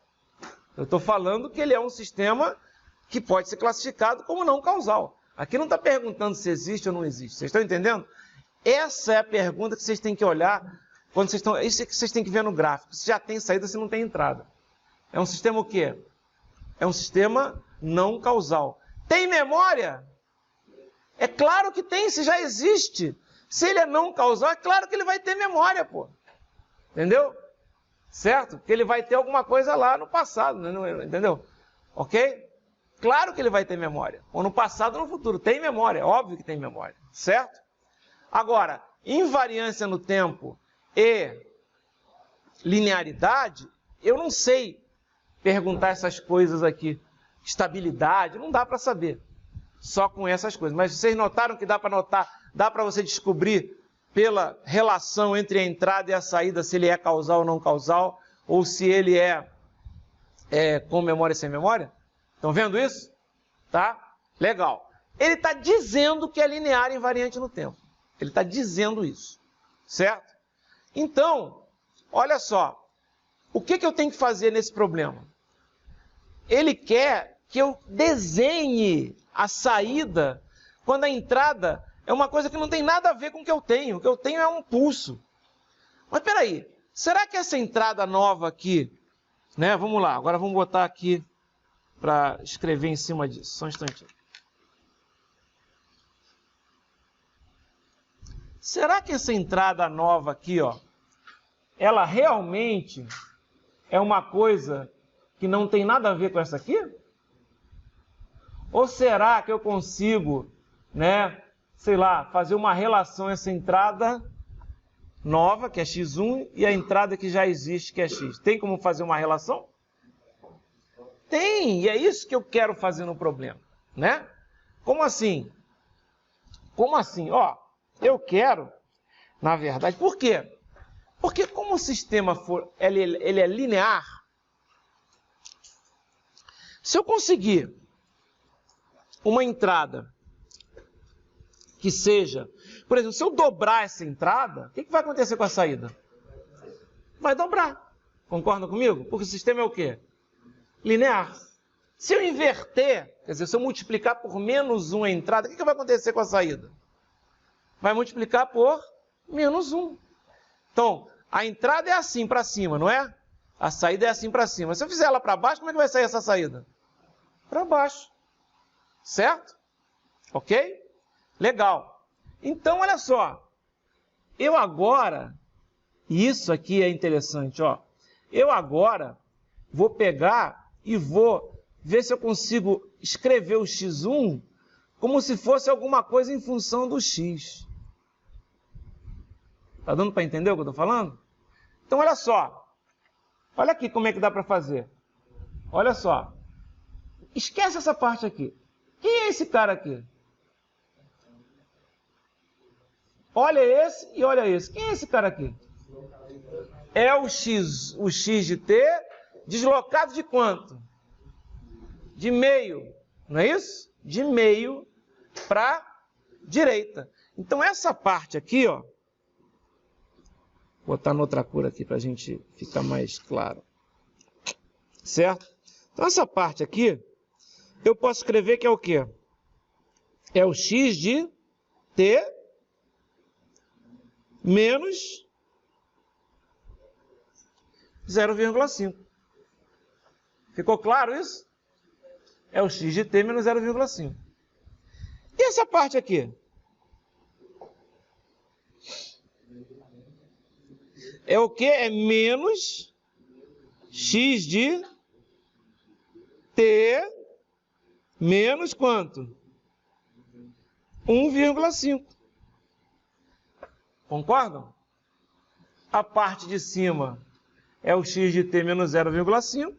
S1: Eu estou falando que ele é um sistema que pode ser classificado como não causal. Aqui não está perguntando se existe ou não existe. Vocês estão entendendo? Essa é a pergunta que vocês têm que olhar quando vocês estão. Isso é que vocês têm que ver no gráfico. Se já tem saída, se não tem entrada. É um sistema o quê? É um sistema não causal. Tem memória? É claro que tem, se já existe. Se ele é não causal, é claro que ele vai ter memória, pô. Entendeu? Certo? Porque ele vai ter alguma coisa lá no passado, entendeu? Ok? Claro que ele vai ter memória. Ou no passado ou no futuro. Tem memória, óbvio que tem memória. Certo? Agora, invariância no tempo e linearidade, eu não sei perguntar essas coisas aqui. Estabilidade, não dá para saber. Só com essas coisas. Mas vocês notaram que dá para notar, dá para você descobrir pela relação entre a entrada e a saída, se ele é causal ou não causal, ou se ele é com memória ou sem memória? Estão vendo isso? Tá? Legal. Ele está dizendo que é linear e invariante no tempo. Ele está dizendo isso. Certo? Então, olha só. O que eu tenho que fazer nesse problema? Ele quer que eu desenhe a saída quando a entrada é uma coisa que não tem nada a ver com o que eu tenho. O que eu tenho é um pulso. Mas peraí, será que essa entrada nova aqui, né? Vamos lá, agora vamos botar aqui para escrever em cima disso. Só um instantinho. Será que essa entrada nova aqui, ó, ela realmente é uma coisa que não tem nada a ver com essa aqui? Ou será que eu consigo, né, sei lá, fazer uma relação essa entrada nova, que é x1, e a entrada que já existe, que é x? Tem como fazer uma relação? Tem, e é isso que eu quero fazer no problema, né? Como assim? Como assim? Ó, eu quero, na verdade, por quê? Porque como o sistema ele é linear, se eu conseguir uma entrada que seja, por exemplo, se eu dobrar essa entrada, o que vai acontecer com a saída? Vai dobrar. Concordam comigo? Porque o sistema é o quê? Linear. Se eu inverter, quer dizer, se eu multiplicar por menos 1 a entrada, o que vai acontecer com a saída? Vai multiplicar por menos 1. Então, a entrada é assim para cima, não é? A saída é assim para cima. Se eu fizer ela para baixo, como é que vai sair essa saída? Para baixo. Certo? Ok? Legal. Então, olha só. Eu agora, e isso aqui é interessante, ó. Eu agora vou pegar e vou ver se eu consigo escrever o x1 como se fosse alguma coisa em função do x. Tá dando para entender o que eu estou falando? Então, olha só. Olha aqui como é que dá para fazer. Olha só. Esquece essa parte aqui. Quem é esse cara aqui? Olha esse e olha esse. Quem é esse cara aqui? É o x de t deslocado de quanto? De meio. Não é isso? De meio para direita. Então, essa parte aqui, ó. Vou botar noutra cor aqui para a gente ficar mais claro. Certo? Então, essa parte aqui, eu posso escrever que é o quê? É o x de t menos 0,5. Ficou claro isso? É o x de t menos 0,5. E essa parte aqui? É o que? É menos x de t menos quanto? 1,5. Concordam? A parte de cima é o x de t menos 0,5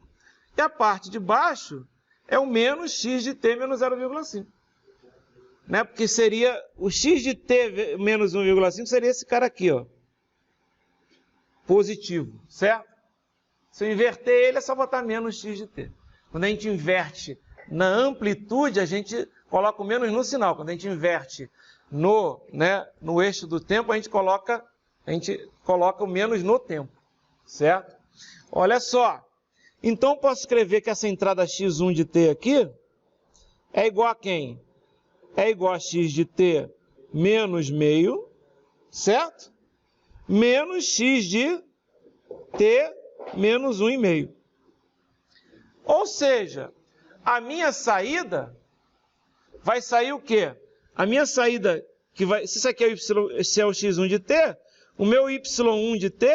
S1: e a parte de baixo é o menos x de t menos 0,5. Né? Porque seria o x de t menos 1,5 seria esse cara aqui, ó. Positivo, certo? Se eu inverter ele, é só botar menos x de t. Quando a gente inverte na amplitude, a gente coloca o menos no sinal. Quando a gente inverte no eixo do tempo, a gente coloca o menos no tempo, certo? Olha só. Então, posso escrever que essa entrada x1 de t aqui é igual a quem? É igual a x de t menos meio, certo? Menos x de t menos 1,5. Ou seja, a minha saída vai sair o quê? A minha saída, se isso aqui é o y, se é o x1 de t, o meu y1 de t,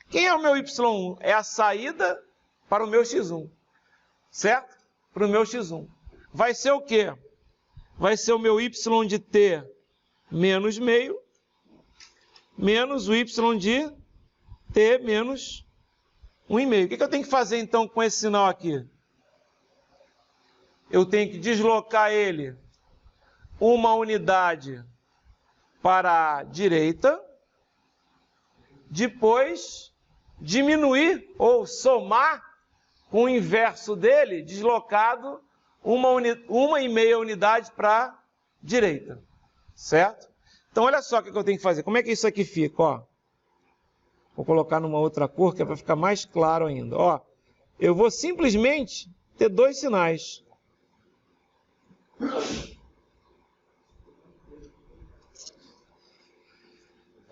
S1: quem é o meu y1? É a saída para o meu x1, certo? Para o meu x1. Vai ser o quê? Vai ser o meu y de t menos meio, menos o y de t menos 1,5. O que eu tenho que fazer, então, com esse sinal aqui? Eu tenho que deslocar ele uma unidade para a direita, depois diminuir ou somar com o inverso dele, deslocado uma e meia unidade para a direita, certo? Então, olha só o que eu tenho que fazer. Como é que isso aqui fica, ó? Vou colocar numa outra cor, que é para ficar mais claro ainda. Ó, eu vou simplesmente ter dois sinais.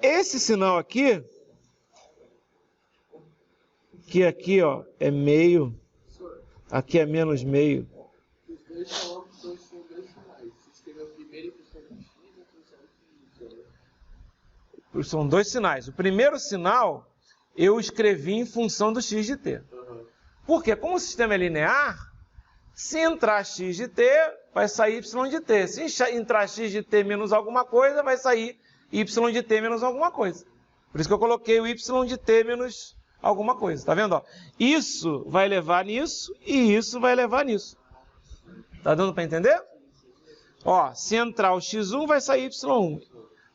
S1: Esse sinal aqui, que aqui, ó, é meio, aqui é menos meio.
S2: Os dois são dois sinais. Você escreveu primeiro em função do x e em função do y.
S1: São dois sinais. O primeiro sinal eu escrevi em função do x de t. Porque, como o sistema é linear, se entrar x de t, vai sair y de t. Se entrar x de t menos alguma coisa, vai sair y de t menos alguma coisa. Por isso que eu coloquei o y de t menos alguma coisa. Tá vendo? Ó? Isso vai levar nisso e isso vai levar nisso. Tá dando para entender? Ó, se entrar o x1, vai sair y1.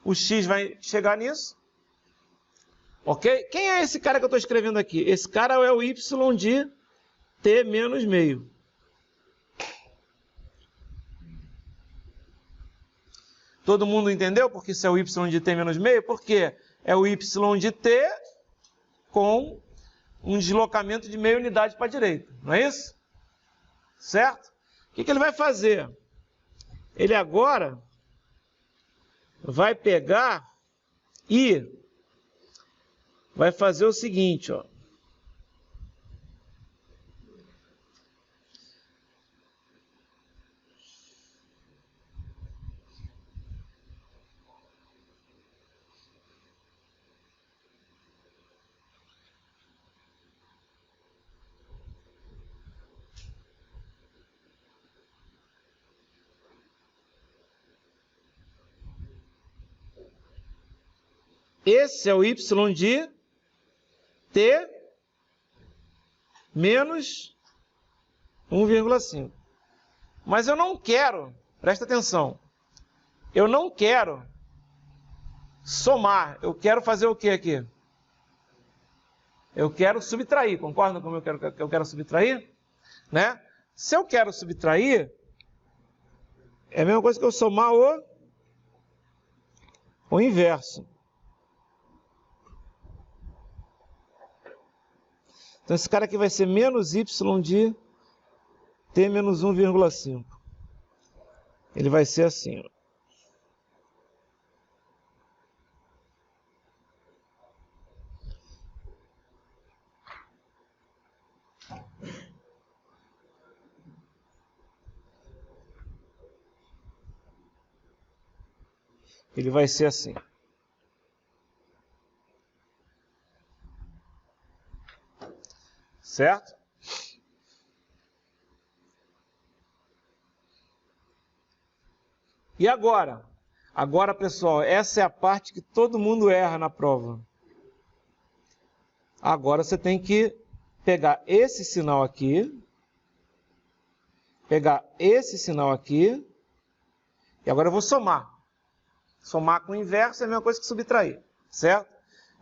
S1: O x vai chegar nisso. Ok? Quem é esse cara que eu estou escrevendo aqui? Esse cara é o y de t menos meio. Todo mundo entendeu porque isso é o y de t menos meio? Porque é o y de t com um deslocamento de meia unidade para a direita. Não é isso? Certo? O que ele vai fazer? Ele agora vai pegar e vai fazer o seguinte, ó. Esse é o y de t menos 1,5. Mas eu não quero, presta atenção, eu não quero somar, eu quero fazer o que aqui? Eu quero subtrair, concordam como eu quero subtrair? Né? Se eu quero subtrair, é a mesma coisa que eu somar o inverso. Então, esse cara aqui vai ser menos y de t menos 1,5. Ele vai ser assim, ó. Ele vai ser assim. Certo? E agora? Agora, pessoal, essa é a parte que todo mundo erra na prova. Agora você tem que pegar esse sinal aqui, pegar esse sinal aqui, e agora eu vou somar. Somar com o inverso é a mesma coisa que subtrair, certo?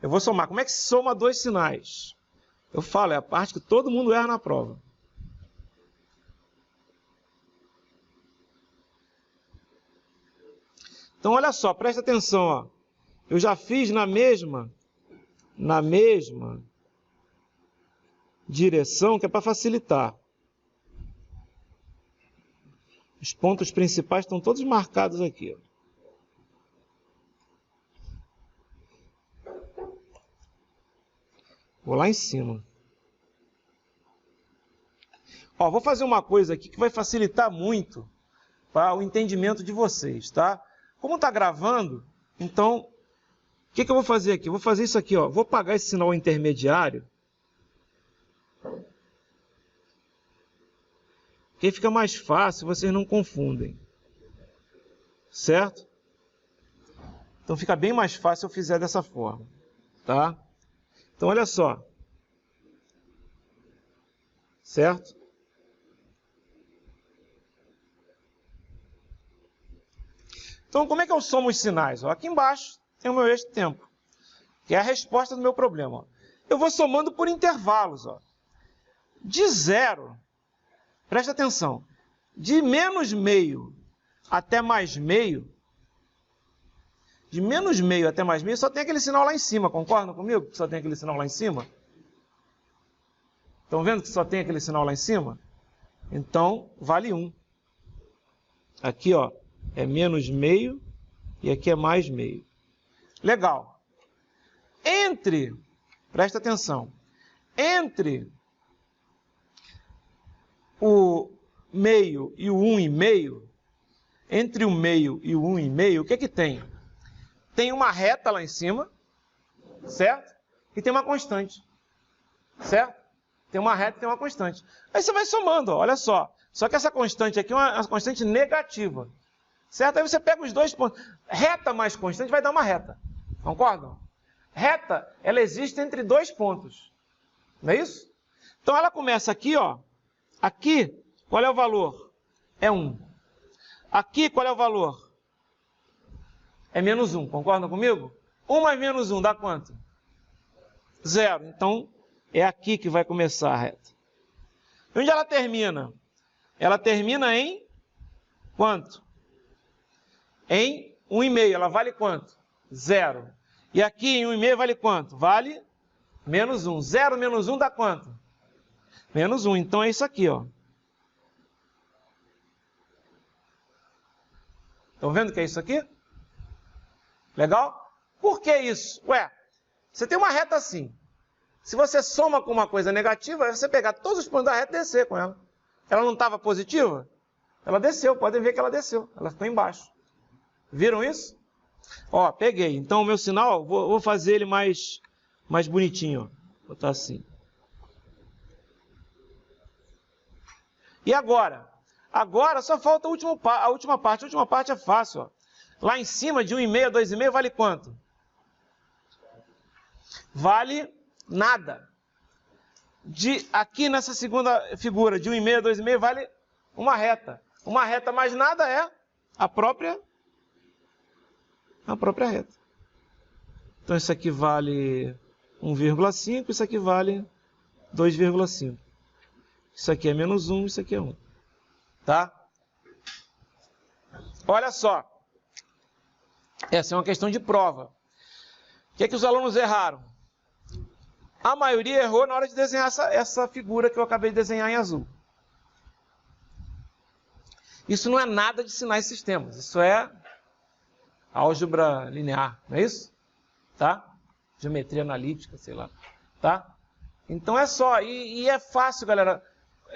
S1: Eu vou somar. Como é que se soma dois sinais? Eu falo, é a parte que todo mundo erra na prova. Então, olha só, presta atenção, ó. Eu já fiz na mesma direção, que é para facilitar. Os pontos principais estão todos marcados aqui, ó. Vou lá em cima. Ó, vou fazer uma coisa aqui que vai facilitar muito para o entendimento de vocês, tá? Como está gravando, então, o que eu vou fazer aqui? Eu vou fazer isso aqui, ó. Vou apagar esse sinal intermediário. Porque fica mais fácil, vocês não confundem. Certo? Então fica bem mais fácil se eu fizer dessa forma, tá? Então, olha só. Certo? Então, como é que eu somo os sinais? Ó, aqui embaixo tem o meu eixo de tempo, que é a resposta do meu problema. Ó. Eu vou somando por intervalos. Ó. De 0, presta atenção, de menos meio até mais meio, de menos meio até mais meio, só tem aquele sinal lá em cima, concordam comigo que só tem aquele sinal lá em cima? Estão vendo que só tem aquele sinal lá em cima? Então, vale 1. Aqui, ó, é menos meio e aqui é mais meio. Legal. Presta atenção, entre o meio e o 1,5, entre o meio e o 1,5, o que que tem? Tem uma reta lá em cima, certo? E tem uma constante, certo? Tem uma reta e tem uma constante. Aí você vai somando, ó, olha só. Só que essa constante aqui é uma constante negativa, certo? Aí você pega os dois pontos. Reta mais constante vai dar uma reta, concordam? Reta, ela existe entre dois pontos, não é isso? Então ela começa aqui, ó. Aqui, qual é o valor? É 1. Aqui, qual é o valor? É menos 1, concordam comigo? 1 mais menos 1 dá quanto? 0. Então, é aqui que vai começar a reta. E onde ela termina? Ela termina em quanto? Em 1,5. Ela vale quanto? 0. E aqui em 1,5 vale quanto? Vale menos 1. 0 menos 1 dá quanto? Menos 1. Então, é isso aqui, ó. Estão vendo que é isso aqui? Legal? Por que isso? Ué, você tem uma reta assim. Se você soma com uma coisa negativa, é você pegar todos os pontos da reta e descer com ela. Ela não estava positiva? Ela desceu, podem ver que ela desceu. Ela ficou embaixo. Viram isso? Ó, peguei. Então, o meu sinal, vou fazer ele mais bonitinho. Ó. Vou botar assim. E agora? Agora só falta a última parte. A última parte é fácil, ó. Lá em cima, de 1,5 a 2,5, vale quanto? Vale nada. Aqui nessa segunda figura, de 1,5 a 2,5, vale uma reta. Uma reta mais nada é a própria reta. Então, isso aqui vale 1,5, isso aqui vale 2,5. Isso aqui é menos 1, isso aqui é 1. Tá? Olha só. Essa é uma questão de prova. O que é que os alunos erraram? A maioria errou na hora de desenhar essa figura que eu acabei de desenhar em azul. Isso não é nada de sinais e sistemas. Isso é álgebra linear, não é isso? Tá? Geometria analítica, sei lá. Tá? Então é só. E é fácil, galera.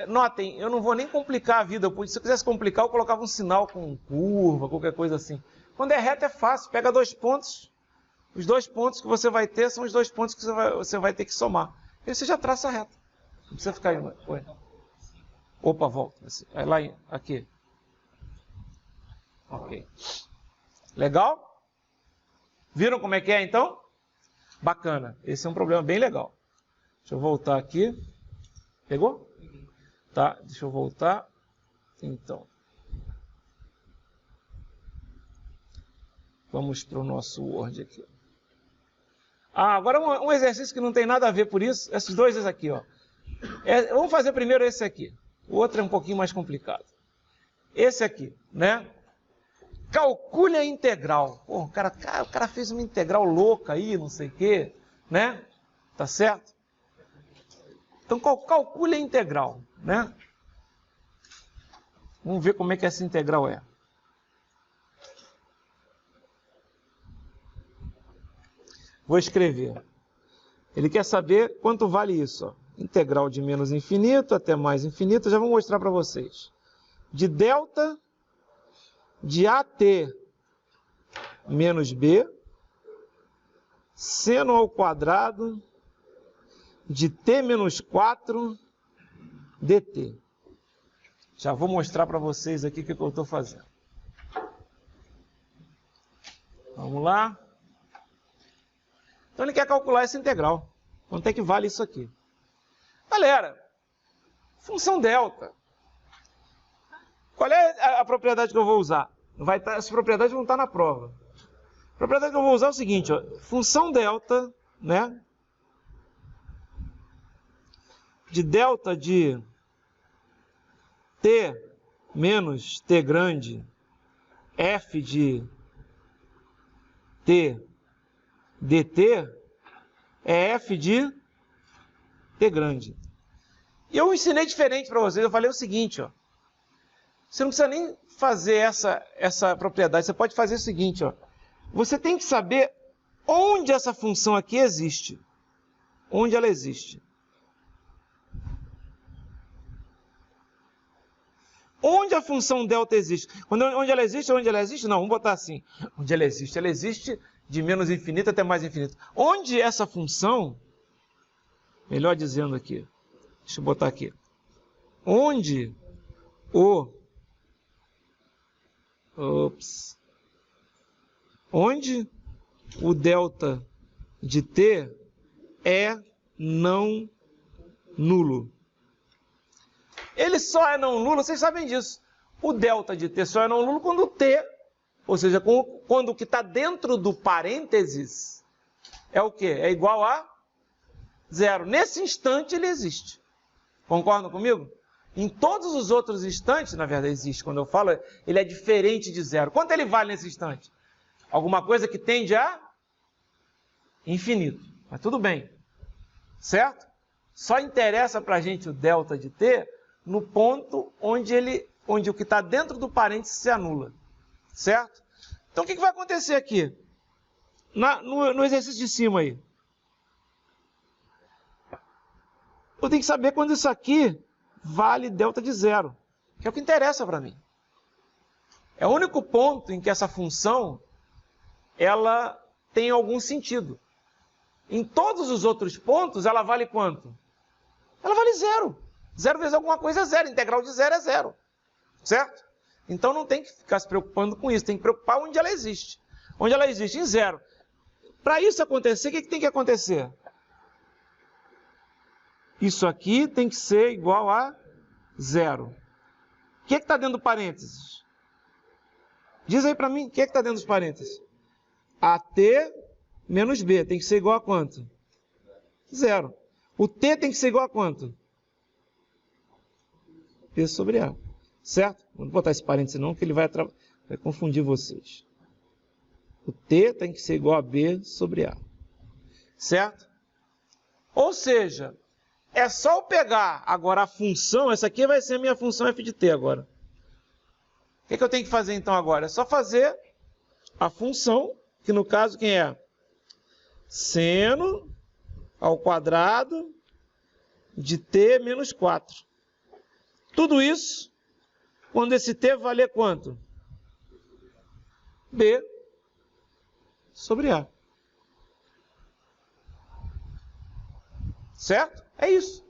S1: Notem, eu não vou nem complicar a vida. Se eu quisesse complicar, eu colocava um sinal com curva, qualquer coisa assim. Quando é reto é fácil. Pega dois pontos. Os dois pontos que você vai ter são os dois pontos que você vai ter que somar. E você já traça a reta. Não precisa ficar aí. Oi. Opa, volta. Lá aqui. Ok. Legal? Viram como é que é, então? Bacana. Esse é um problema bem legal. Deixa eu voltar aqui. Pegou? Tá, deixa eu voltar. Então. Vamos para o nosso Word aqui. Agora um exercício que não tem nada a ver por isso. Esses dois aqui, ó. Vamos fazer primeiro esse aqui. O outro é um pouquinho mais complicado. Esse aqui, né? Calcule a integral. Pô, o cara fez uma integral louca aí, não sei o quê, né? Tá certo? Então, calcule a integral, né? Vamos ver como é que essa integral é. Vou escrever. Ele quer saber quanto vale isso, ó. Integral de menos infinito até mais infinito. Já vou mostrar para vocês. De delta de AT menos B, seno ao quadrado de T menos 4 dt. Já vou mostrar para vocês aqui o que eu estou fazendo. Vamos lá. Então ele quer calcular essa integral. Quanto é que vale isso aqui? Galera, função delta. Qual é a propriedade que eu vou usar? Essas propriedades vão estar na prova. A propriedade que eu vou usar é o seguinte, ó, função delta, né? De delta de t menos t grande, f de t dt, é f de t grande. E eu ensinei diferente para vocês, eu falei o seguinte, ó. Você não precisa nem fazer essa propriedade, você pode fazer o seguinte, ó. Você tem que saber onde essa função aqui existe. Onde ela existe. Onde a função delta existe? Onde ela existe? Onde ela existe? Não, vamos botar assim. Onde ela existe de menos infinito até mais infinito. Onde essa função, melhor dizendo aqui, deixa eu botar aqui. Onde onde o delta de t é não nulo. Ele só é não nulo, vocês sabem disso. O delta de t só é não nulo quando o t, ou seja, quando o que está dentro do parênteses é o quê? É igual a zero. Nesse instante ele existe. Concordam comigo? Em todos os outros instantes, na verdade existe, quando eu falo, ele é diferente de zero. Quanto ele vale nesse instante? Alguma coisa que tende a infinito. Mas tudo bem. Certo? Só interessa para a gente o delta de t no ponto onde o que está dentro do parênteses se anula. Certo? Então o que vai acontecer aqui? No exercício de cima aí. Eu tenho que saber quando isso aqui vale delta de zero, que é o que interessa para mim. É o único ponto em que essa função ela tem algum sentido. Em todos os outros pontos, ela vale quanto? Ela vale zero. Zero vezes alguma coisa é zero. Integral de zero é zero. Certo? Então não tem que ficar se preocupando com isso. Tem que preocupar onde ela existe. Onde ela existe? Em zero. Para isso acontecer, o que tem que acontecer? Isso aqui tem que ser igual a zero. O que está dentro do parênteses? Diz aí para mim, o que está dentro dos parênteses? AT menos B tem que ser igual a quanto? Zero. O T tem que ser igual a quanto? P sobre A. Certo? Não vou botar esse parênteses não, que ele vai confundir vocês. O T tem que ser igual a B sobre A. Certo? Ou seja, é só eu pegar agora a função, essa aqui vai ser a minha função f de t agora. O que eu tenho que fazer então agora? É só fazer a função, que no caso quem é? Seno ao quadrado de t menos 4. Tudo isso, quando esse t valer quanto? B sobre A. Certo? É isso.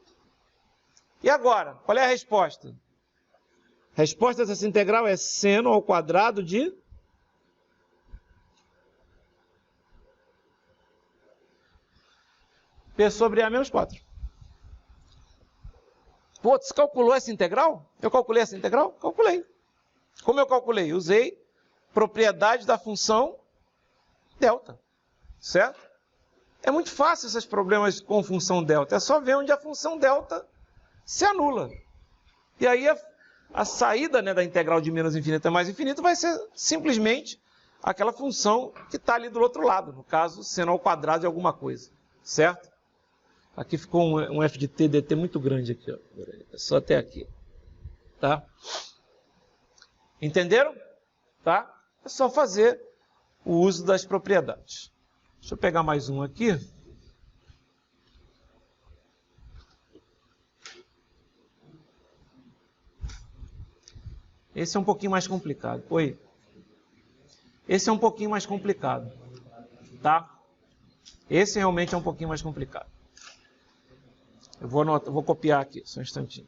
S1: E agora, qual é a resposta? Resposta dessa integral é seno ao quadrado de P sobre A menos 4. Pô, você calculou essa integral? Eu calculei essa integral? Calculei. Como eu calculei? Usei propriedade da função delta, certo? É muito fácil esses problemas com função delta. É só ver onde a função delta se anula. E aí a saída, né, da integral de menos infinito a mais infinito vai ser simplesmente aquela função que está ali do outro lado. No caso, seno ao quadrado de alguma coisa, certo? Aqui ficou um f de t dt muito grande aqui, ó. É só até aqui, tá? Entenderam? Tá? É só fazer o uso das propriedades. Deixa eu pegar mais um aqui. Esse é um pouquinho mais complicado. Oi. Esse é um pouquinho mais complicado, tá? Esse realmente é um pouquinho mais complicado. Eu vou copiar aqui, só um instantinho.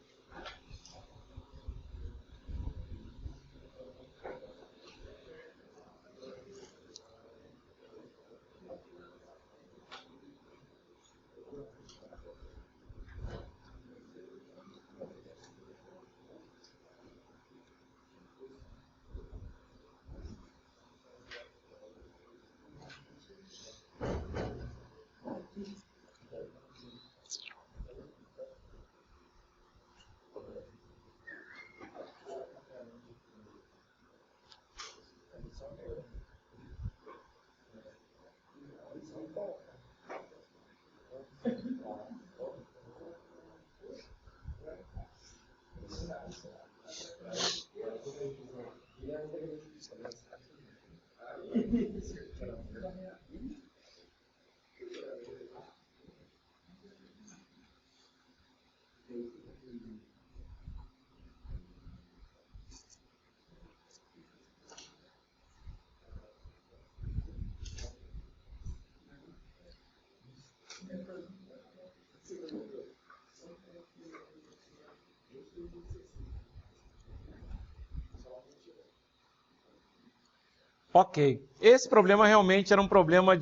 S1: Ok. Esse problema realmente era um problema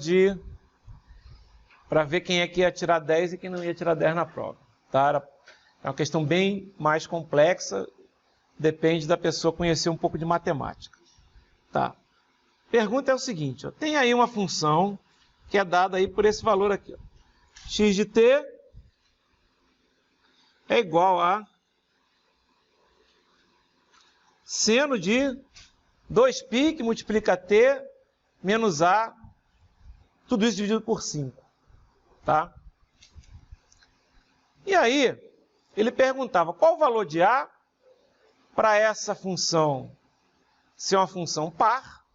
S1: para ver quem é que ia tirar 10 e quem não ia tirar 10 na prova. Tá? É uma questão bem mais complexa, depende da pessoa conhecer um pouco de matemática. Tá? Pergunta é o seguinte, ó, tem aí uma função que é dada aí por esse valor aqui. Ó. X de t é igual a seno de 2π que multiplica t menos a, tudo isso dividido por 5. Tá? E aí, ele perguntava qual o valor de a para essa função ser uma função par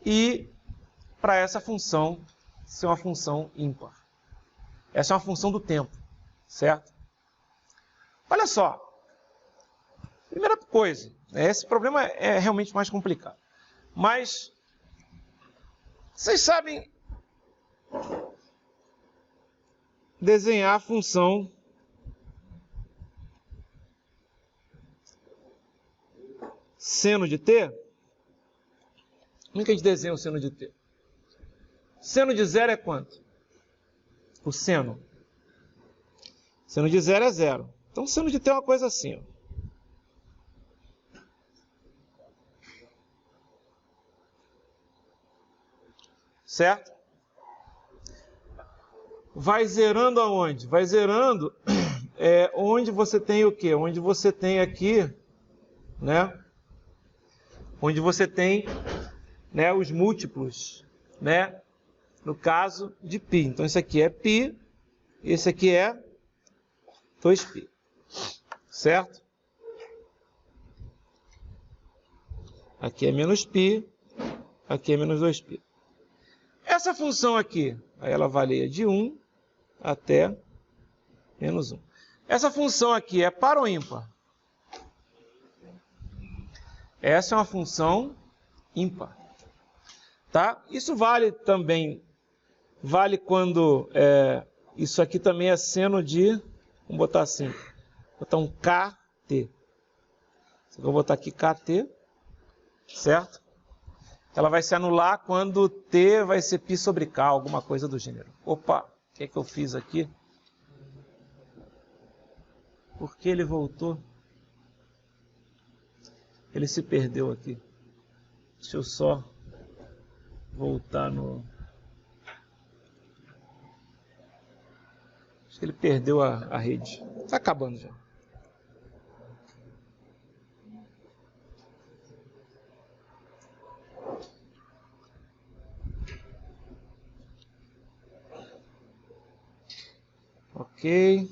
S1: e para essa função ser uma função ímpar. Essa é uma função do tempo, certo? Olha só, primeira coisa, esse problema é realmente mais complicado, mas vocês sabem desenhar a função seno de t? Como é que a gente desenha o seno de t? Seno de zero é quanto? O seno. Seno de zero é zero. Então, seno de t é uma coisa assim. Ó. Certo? Vai zerando aonde? Vai zerando onde você tem o quê? Onde você tem aqui, né? Onde você tem, né, os múltiplos, né? No caso de π. Então, isso aqui é π, esse aqui é 2π. Certo? Aqui é menos π, aqui é menos 2π. Essa função aqui, aí ela varia de 1 até menos 1. Essa função aqui é par ou ímpar? Essa é uma função ímpar. Tá? Isso vale também, vale quando isso aqui também é seno de, vamos botar assim, botar um kt. Eu vou botar aqui KT, certo? Ela vai se anular quando T vai ser π sobre K, alguma coisa do gênero. Opa, o que é que eu fiz aqui? Por que ele voltou? Ele se perdeu aqui. Deixa eu só voltar no... Acho que ele perdeu a rede. Está acabando já. Ok.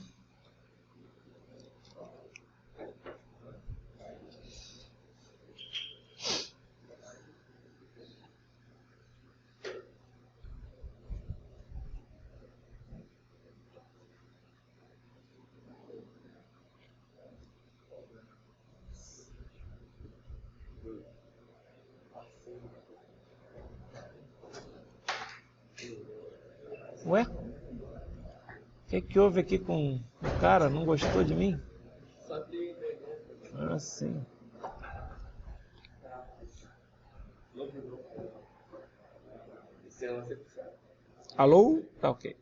S1: Ué? O que houve aqui com o cara? Não gostou de mim? Ah, sim. Alô? Tá ok.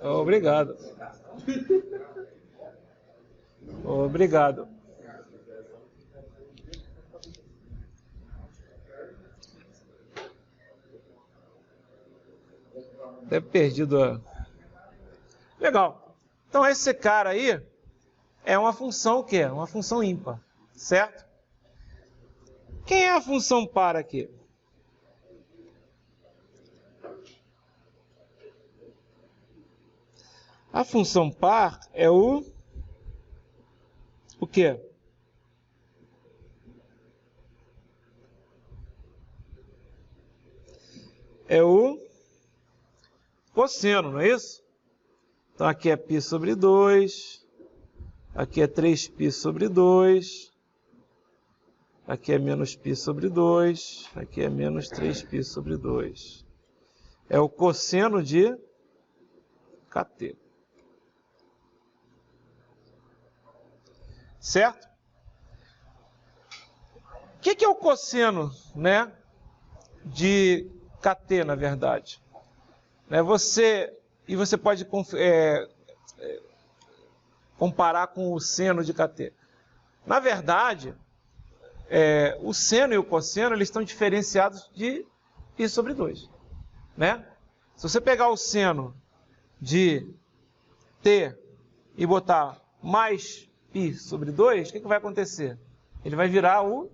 S1: Obrigado. Obrigado. Deve ter perdido a... Legal. Então esse cara aí é uma função o quê? Uma função ímpar, certo? Quem é a função par aqui? A função par é o quê? É o cosseno, não é isso? Então aqui é π sobre 2, aqui é 3π sobre 2, aqui é menos π sobre 2, aqui é menos 3π sobre 2. É o cosseno de KT. Certo? O que é o cosseno, né, de KT, na verdade? Você pode comparar com o seno de KT. Na verdade, o seno e o cosseno eles estão diferenciados de π sobre 2. Né? Se você pegar o seno de T e botar mais π sobre 2, o que vai acontecer? Ele vai virar o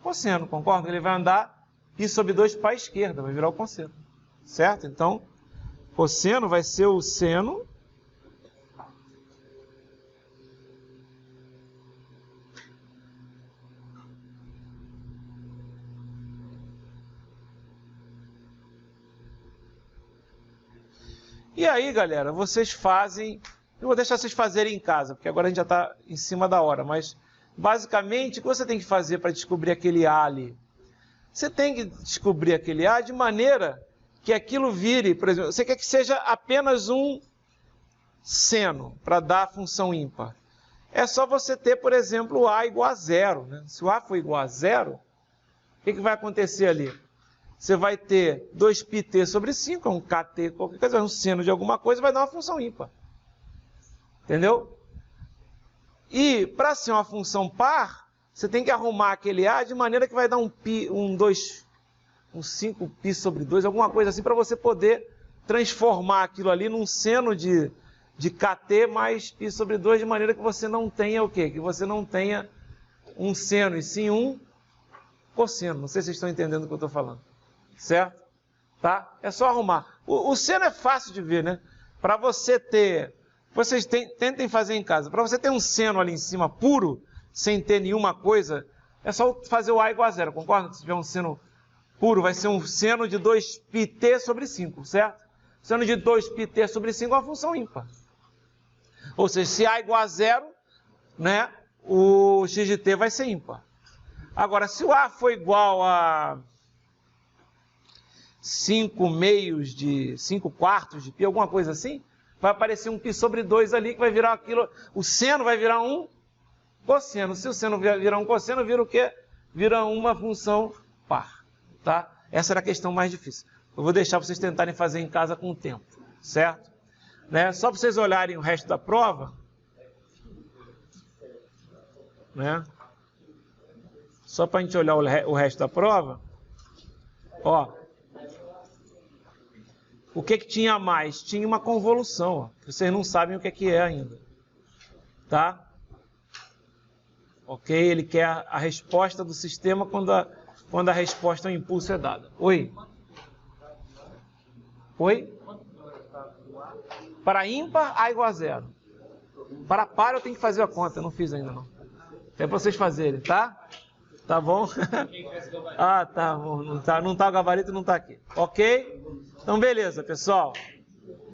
S1: cosseno, concorda? Ele vai andar π sobre 2 para a esquerda, vai virar o cosseno. Certo? Então, cosseno vai ser o seno e aí, galera, vocês fazem... Eu vou deixar vocês fazerem em casa, porque agora a gente já está em cima da hora, mas basicamente o que você tem que fazer para descobrir aquele A ali? Você tem que descobrir aquele A de maneira que aquilo vire, por exemplo, você quer que seja apenas um seno para dar a função ímpar. É só você ter, por exemplo, o A igual a 0. Né? Se o A for igual a 0, o que vai acontecer ali? Você vai ter 2πt sobre 5, é um kt, qualquer coisa, um seno de alguma coisa, vai dar uma função ímpar. Entendeu? E para ser uma função par, você tem que arrumar aquele A de maneira que vai dar um 5π sobre 2, alguma coisa assim, para você poder transformar aquilo ali num seno de kt mais π sobre 2, de maneira que você não tenha o quê? Que você não tenha um seno, e sim um cosseno. Não sei se vocês estão entendendo o que eu estou falando. Certo? Tá? É só arrumar. O seno é fácil de ver, né? Para você ter... Vocês tentem fazer em casa. Para você ter um seno ali em cima puro, sem ter nenhuma coisa, é só fazer o A igual a 0. Concorda? Se tiver um seno puro vai ser um seno de 2πt sobre 5, certo? Seno de 2πt sobre 5 é uma função ímpar. Ou seja, se A igual a 0, né, o x de t vai ser ímpar. Agora, se o A for igual a 5 meios de 5 quartos de π, alguma coisa assim, vai aparecer um π sobre 2 ali, que vai virar aquilo, o seno vai virar um cosseno. Se o seno virar um cosseno, vira o quê? Vira uma função par, tá? Essa era a questão mais difícil. Eu vou deixar vocês tentarem fazer em casa com o tempo, certo? Né? Só para vocês olharem o resto da prova, né? Só para a gente olhar o resto da prova, ó, o que tinha a mais? Tinha uma convolução, ó, que vocês não sabem o que é ainda, tá? Ok? Ele quer a resposta do sistema quando a resposta ao impulso é dada. Oi? Oi? Para ímpar, A igual a 0. Para par, eu tenho que fazer a conta. Eu não fiz ainda, não. É para vocês fazerem, tá? Tá bom? Ah, tá bom. Não tá o gabarito, não tá aqui. Ok? Então, beleza, pessoal.